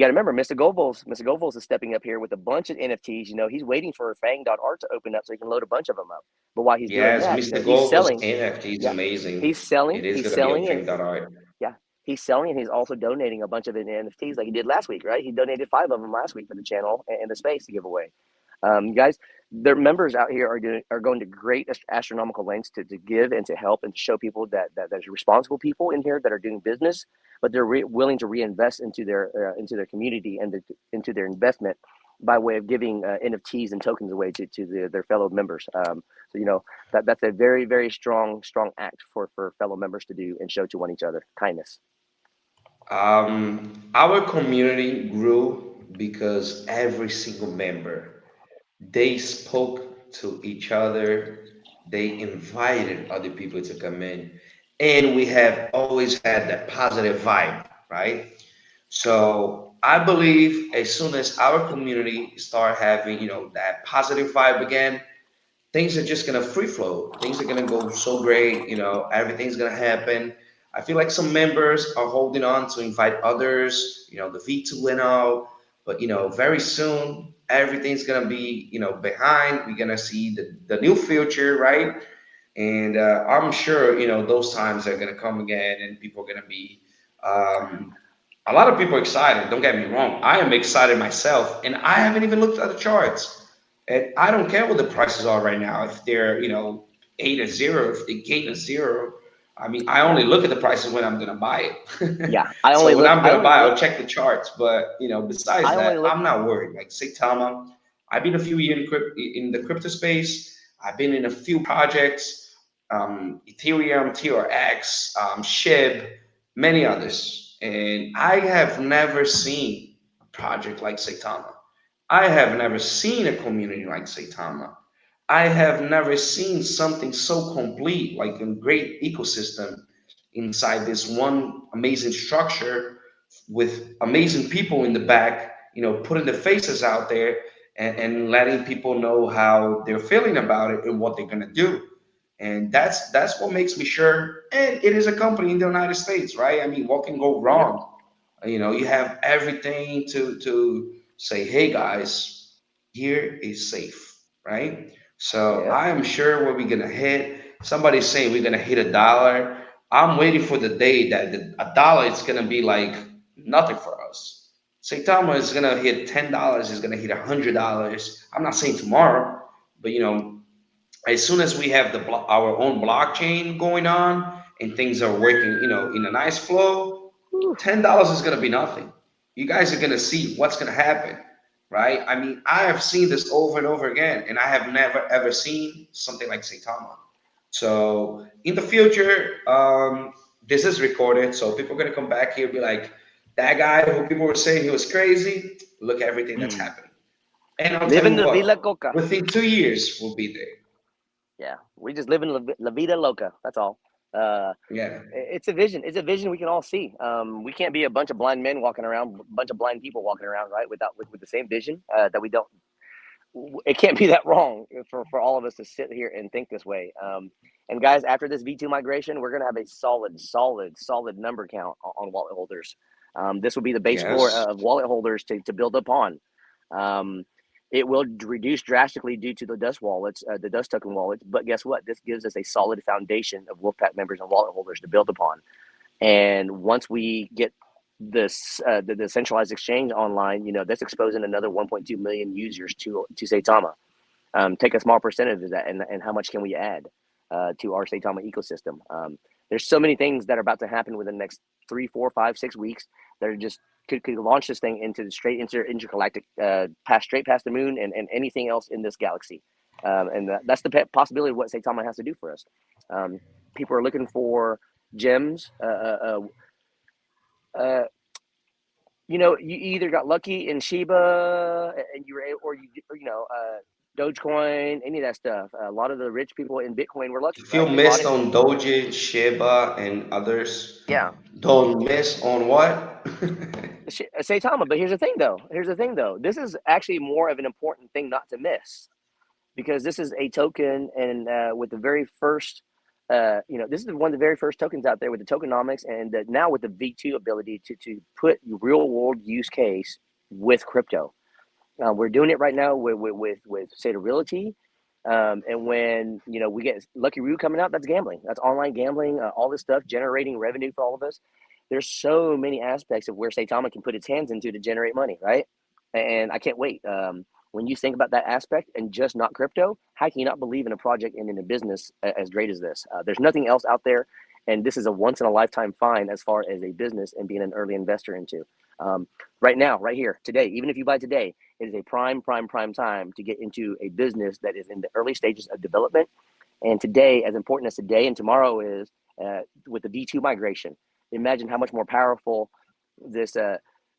got to remember, Mr. Goebbels is stepping up here with a bunch of NFTs. He's waiting for Fang.art to open up so he can load a bunch of them up. But while he's doing Yes, that, Mr. he's Gold's selling. NFT is Yeah, amazing. It is he's gonna be on selling, and Fame.art. yeah, he's selling, and he's also donating a bunch of NFTs like he did last week, right? He donated 5 of them last week for the channel and the space to give away. Guys, their members out here are going to great astronomical lengths to give and to help and to show people that there's responsible people in here that are doing business, but they're willing to reinvest into their community and into their investment by way of giving NFTs and tokens away to their fellow members. So that's a very very strong act for fellow members to do and show to one each other kindness. Our community grew because every single member, they spoke to each other, they invited other people to come in, and we have always had that positive vibe, right? So I believe as soon as our community start having, that positive vibe again, things are just gonna free flow. Things are gonna go so great. Everything's gonna happen. I feel like some members are holding on to invite others. The V2 and all, but very soon everything's gonna be, behind. We're gonna see the new future, right? And I'm sure those times are gonna come again, and people are gonna be. A lot of people are excited. Don't get me wrong. I am excited myself, and I haven't even looked at the charts. And I don't care what the prices are right now. If they're, 8 or 0, if they gain a 0. I mean, I only Yeah, look at the prices when I'm gonna buy it. yeah. I only So when look. I'm I gonna only buy, look. I'll check the charts. But besides I only that, look. I'm not worried. Like Saitama, I've been a few years in the crypto space. I've been in a few projects, Ethereum, TRX, SHIB, many others, and I have never seen a project like Saitama. I have never seen a community like Saitama. I have never seen something so complete, like a great ecosystem inside this one amazing structure with amazing people in the back, putting the faces out there and letting people know how they're feeling about it and what they're gonna do. And that's what makes me sure. And it is a company in the United States, right? I mean, what can go Yep. wrong? You have everything to say, hey guys, here is safe, right? So Yep. I am sure what we're gonna hit. Somebody's saying we're gonna hit $1. I'm waiting for the day that a dollar is gonna be like nothing for us. Saitama is gonna hit $10. Is gonna hit $100. I'm not saying tomorrow, but as soon as we have our own blockchain going on and things are working, in a nice flow, Whew. $10 is going to be nothing. You guys are going to see what's going to happen, right? I mean, I have seen this over and over again, and I have never ever seen something like Saitama. So in the future, this is recorded, so people are going to come back here and be like, that guy who people were saying he was crazy, look at everything that's happening. And I'll tell Living you the vida what, coca. within 2 years, we'll be there. Yeah, we just live in la vida loca. That's all. Uh, Yeah. it's a vision. It's a vision we can all see. We can't be a bunch of blind men walking around, a bunch of blind people walking around, right? With the same vision that we don't. It can't be that wrong for all of us to sit here and think this way. And guys, after this V2 migration, we're gonna have a solid number count on wallet holders. This will be the base floor Yes. of wallet holders to build upon. Um, it will reduce drastically due to the dust wallets, the dust token wallets. But guess what? This gives us a solid foundation of Wolfpack members and wallet holders to build upon. And once we get this the centralized exchange online, that's exposing another 1.2 million users to Saitama. Take a small percentage of that, and how much can we add to our Saitama ecosystem? There's so many things that are about to happen within the next 3, 4, 5, 6 weeks that are just could launch this thing into the intergalactic, straight past the moon and anything else in this galaxy. And that's the possibility of what Saitama has to do for us. Um, People are looking for gems. Uh, you either got lucky in Shiba and you were able, or Dogecoin, any of that stuff. A lot of the rich people in Bitcoin were lucky, If you right? They bought missed it. on Doji, Shiba, and others, Yeah, don't miss on what? Saitama. But here's the thing, though. This is actually more of an important thing not to miss because this is a token, and with the very first, this is one of the very first tokens out there with the tokenomics, and now with the V2 ability to put real world use case with crypto. We're doing it right now with State of Realty. And when we get Lucky Roo coming out, that's gambling. That's online gambling. All this stuff generating revenue for all of us. There's so many aspects of where Saitama can put its hands into to generate money, right? And I can't wait. When you think about that aspect and just not crypto, how can you not believe in a project and in a business as great as this? There's nothing else out there, and this is a once in a lifetime find as far as a business and being an early investor into. Right now, right here, today, even if you buy today, it is a prime time to get into a business that is in the early stages of development. And today, as important as today and tomorrow is, with the V2 migration, imagine how much more powerful this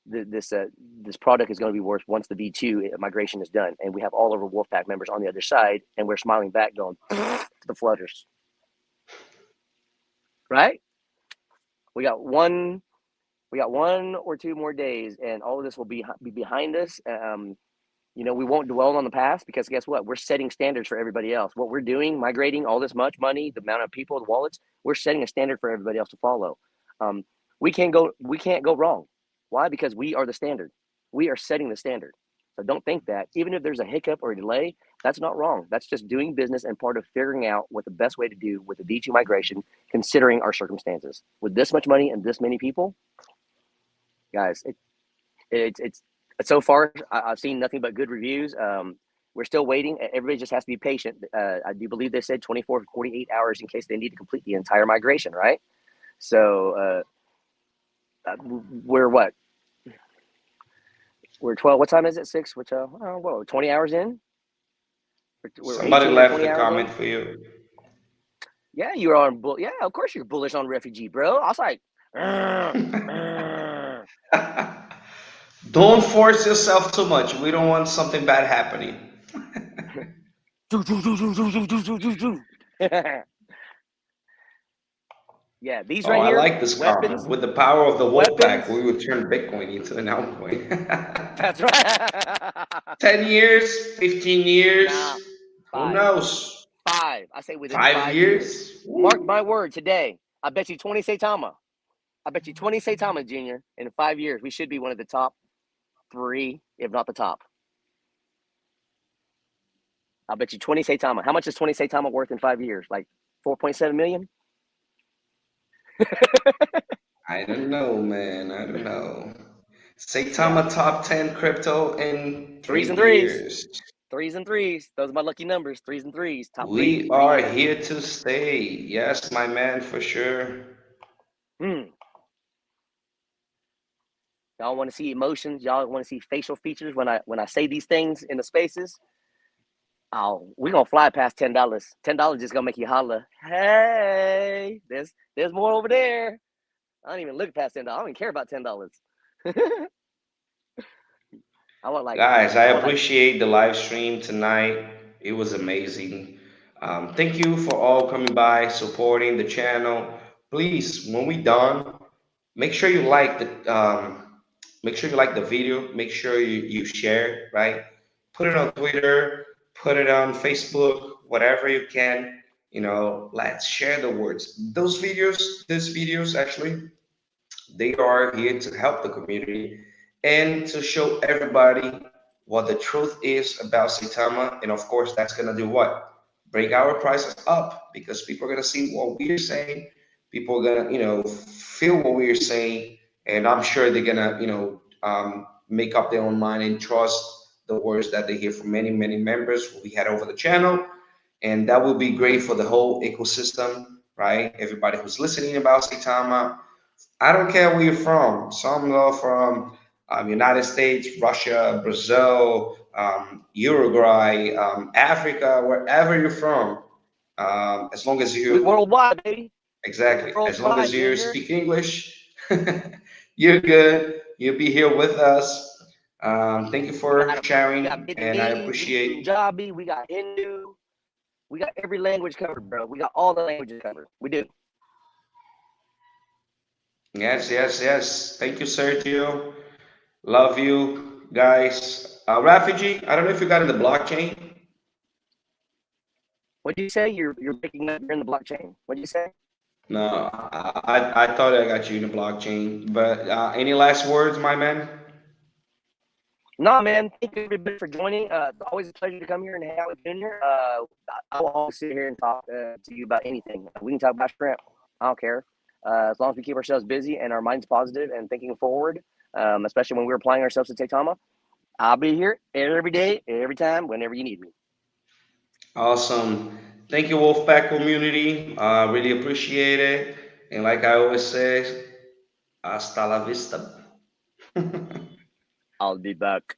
this product is going to be worth once the V2 migration is done, and we have all of our Wolfpack members on the other side, and we're smiling back, going to the flutters, right? We got one we got 1 or 2 more days, and all of this will be behind us. We won't dwell on the past because guess what? We're setting standards for everybody else. What we're doing, migrating all this much money, the amount of people, the wallets, we're setting a standard for everybody else to follow. Um, we can't go wrong. Why? Because we are the standard. We are setting the standard. So don't think that even if there's a hiccup or a delay, that's not wrong. That's just doing business and part of figuring out what the best way to do with the V2 migration, considering our circumstances. With this much money and this many people, guys, it's so far I've seen nothing but good reviews. We're still waiting. Everybody just has to be patient. I do believe they said 24 to 48 hours in case they need to complete the entire migration, right? So we're what? We're 12. What time is it? 6? Which 20 hours in? We're Somebody 18 or left 20 a hours comment in. for you. Yeah, you're on bull. Yeah, of course you're bullish on refugee, bro. I was like, Don't force yourself too much. We don't want something bad happening. Yeah, these Oh, right I here, like this comment. weapons, With the power of the Wolfpack, weapons. we would turn Bitcoin into an altcoin. That's right. 10 years, 15 Nah, years, who 5, knows? 5. I say within 5 5 years. years? Mark Woo. my word today. I bet you 20 Saitama. I bet you 20 Saitama, Junior. In 5 years, we should be one of the top 3, if not the top. I'll bet you 20 Saitama. How much is 20 Saitama worth in 5 years? Like 4.7 million? I don't know, man. I don't know. Yeah. Saitama top 10 crypto in Threes and 3 threes. years. Threes and threes. Those are my lucky numbers. Threes and threes. Top three, We 3 years. are here to stay. Yes, my man, for sure. Hmm. Y'all want to see emotions? Y'all want to see facial features when I say these things in the spaces? Oh, we're gonna fly past $10. $10 just gonna make you holler. Hey, there's more over there. I don't even look past $10. I don't even care about $10. I want like Guys, I I want like appreciate the live stream tonight. It was amazing. Thank you for all coming by, supporting the channel. Please, when we done, make sure you like the video. Make sure you share, right? Put it on Twitter, put it on Facebook, whatever you can. Let's share the words. These videos actually, they are here to help the community and to show everybody what the truth is about Saitama. And of course, that's going to do what? Bring our prices up because people are going to see what we're saying. People are going to, feel what we're saying. And I'm sure they're going to, make up their own mind and trust the words that they hear from many, many members we had over the channel. And that will be great for the whole ecosystem, right? Everybody who's listening about Saitama, I don't care where you're from. Some are from United States, Russia, Brazil, Uruguay, Africa, wherever you're from. As long as we you worldwide, baby. exactly, as long as Worldwide, you Junior. speak English, you're good. You'll be here with us. Thank you We for got sharing, and I Vietnamese, we got appreciate. Punjabi, we got Hindu, we got every language covered, bro. We got all the languages covered. We do. Yes, yes, yes. Thank you, Sergio. Love you guys. Refugee, I don't know if you got in the blockchain. What'd you say? You're breaking up. You're in the blockchain. What'd you say? No, I thought I got you in the blockchain. But any last words, my man? No, man. Thank you everybody for joining. It's always a pleasure to come here and hang out with Junior. I will always sit here and talk to you about anything. We can talk about shrimp. I don't care. As long as we keep ourselves busy and our minds positive and thinking forward, especially when we're applying ourselves to Saitama, I'll be here every day, every time, whenever you need me. Awesome. Thank you, Wolfpack community. Really appreciate it. And like I always say, hasta la vista. I'll be back.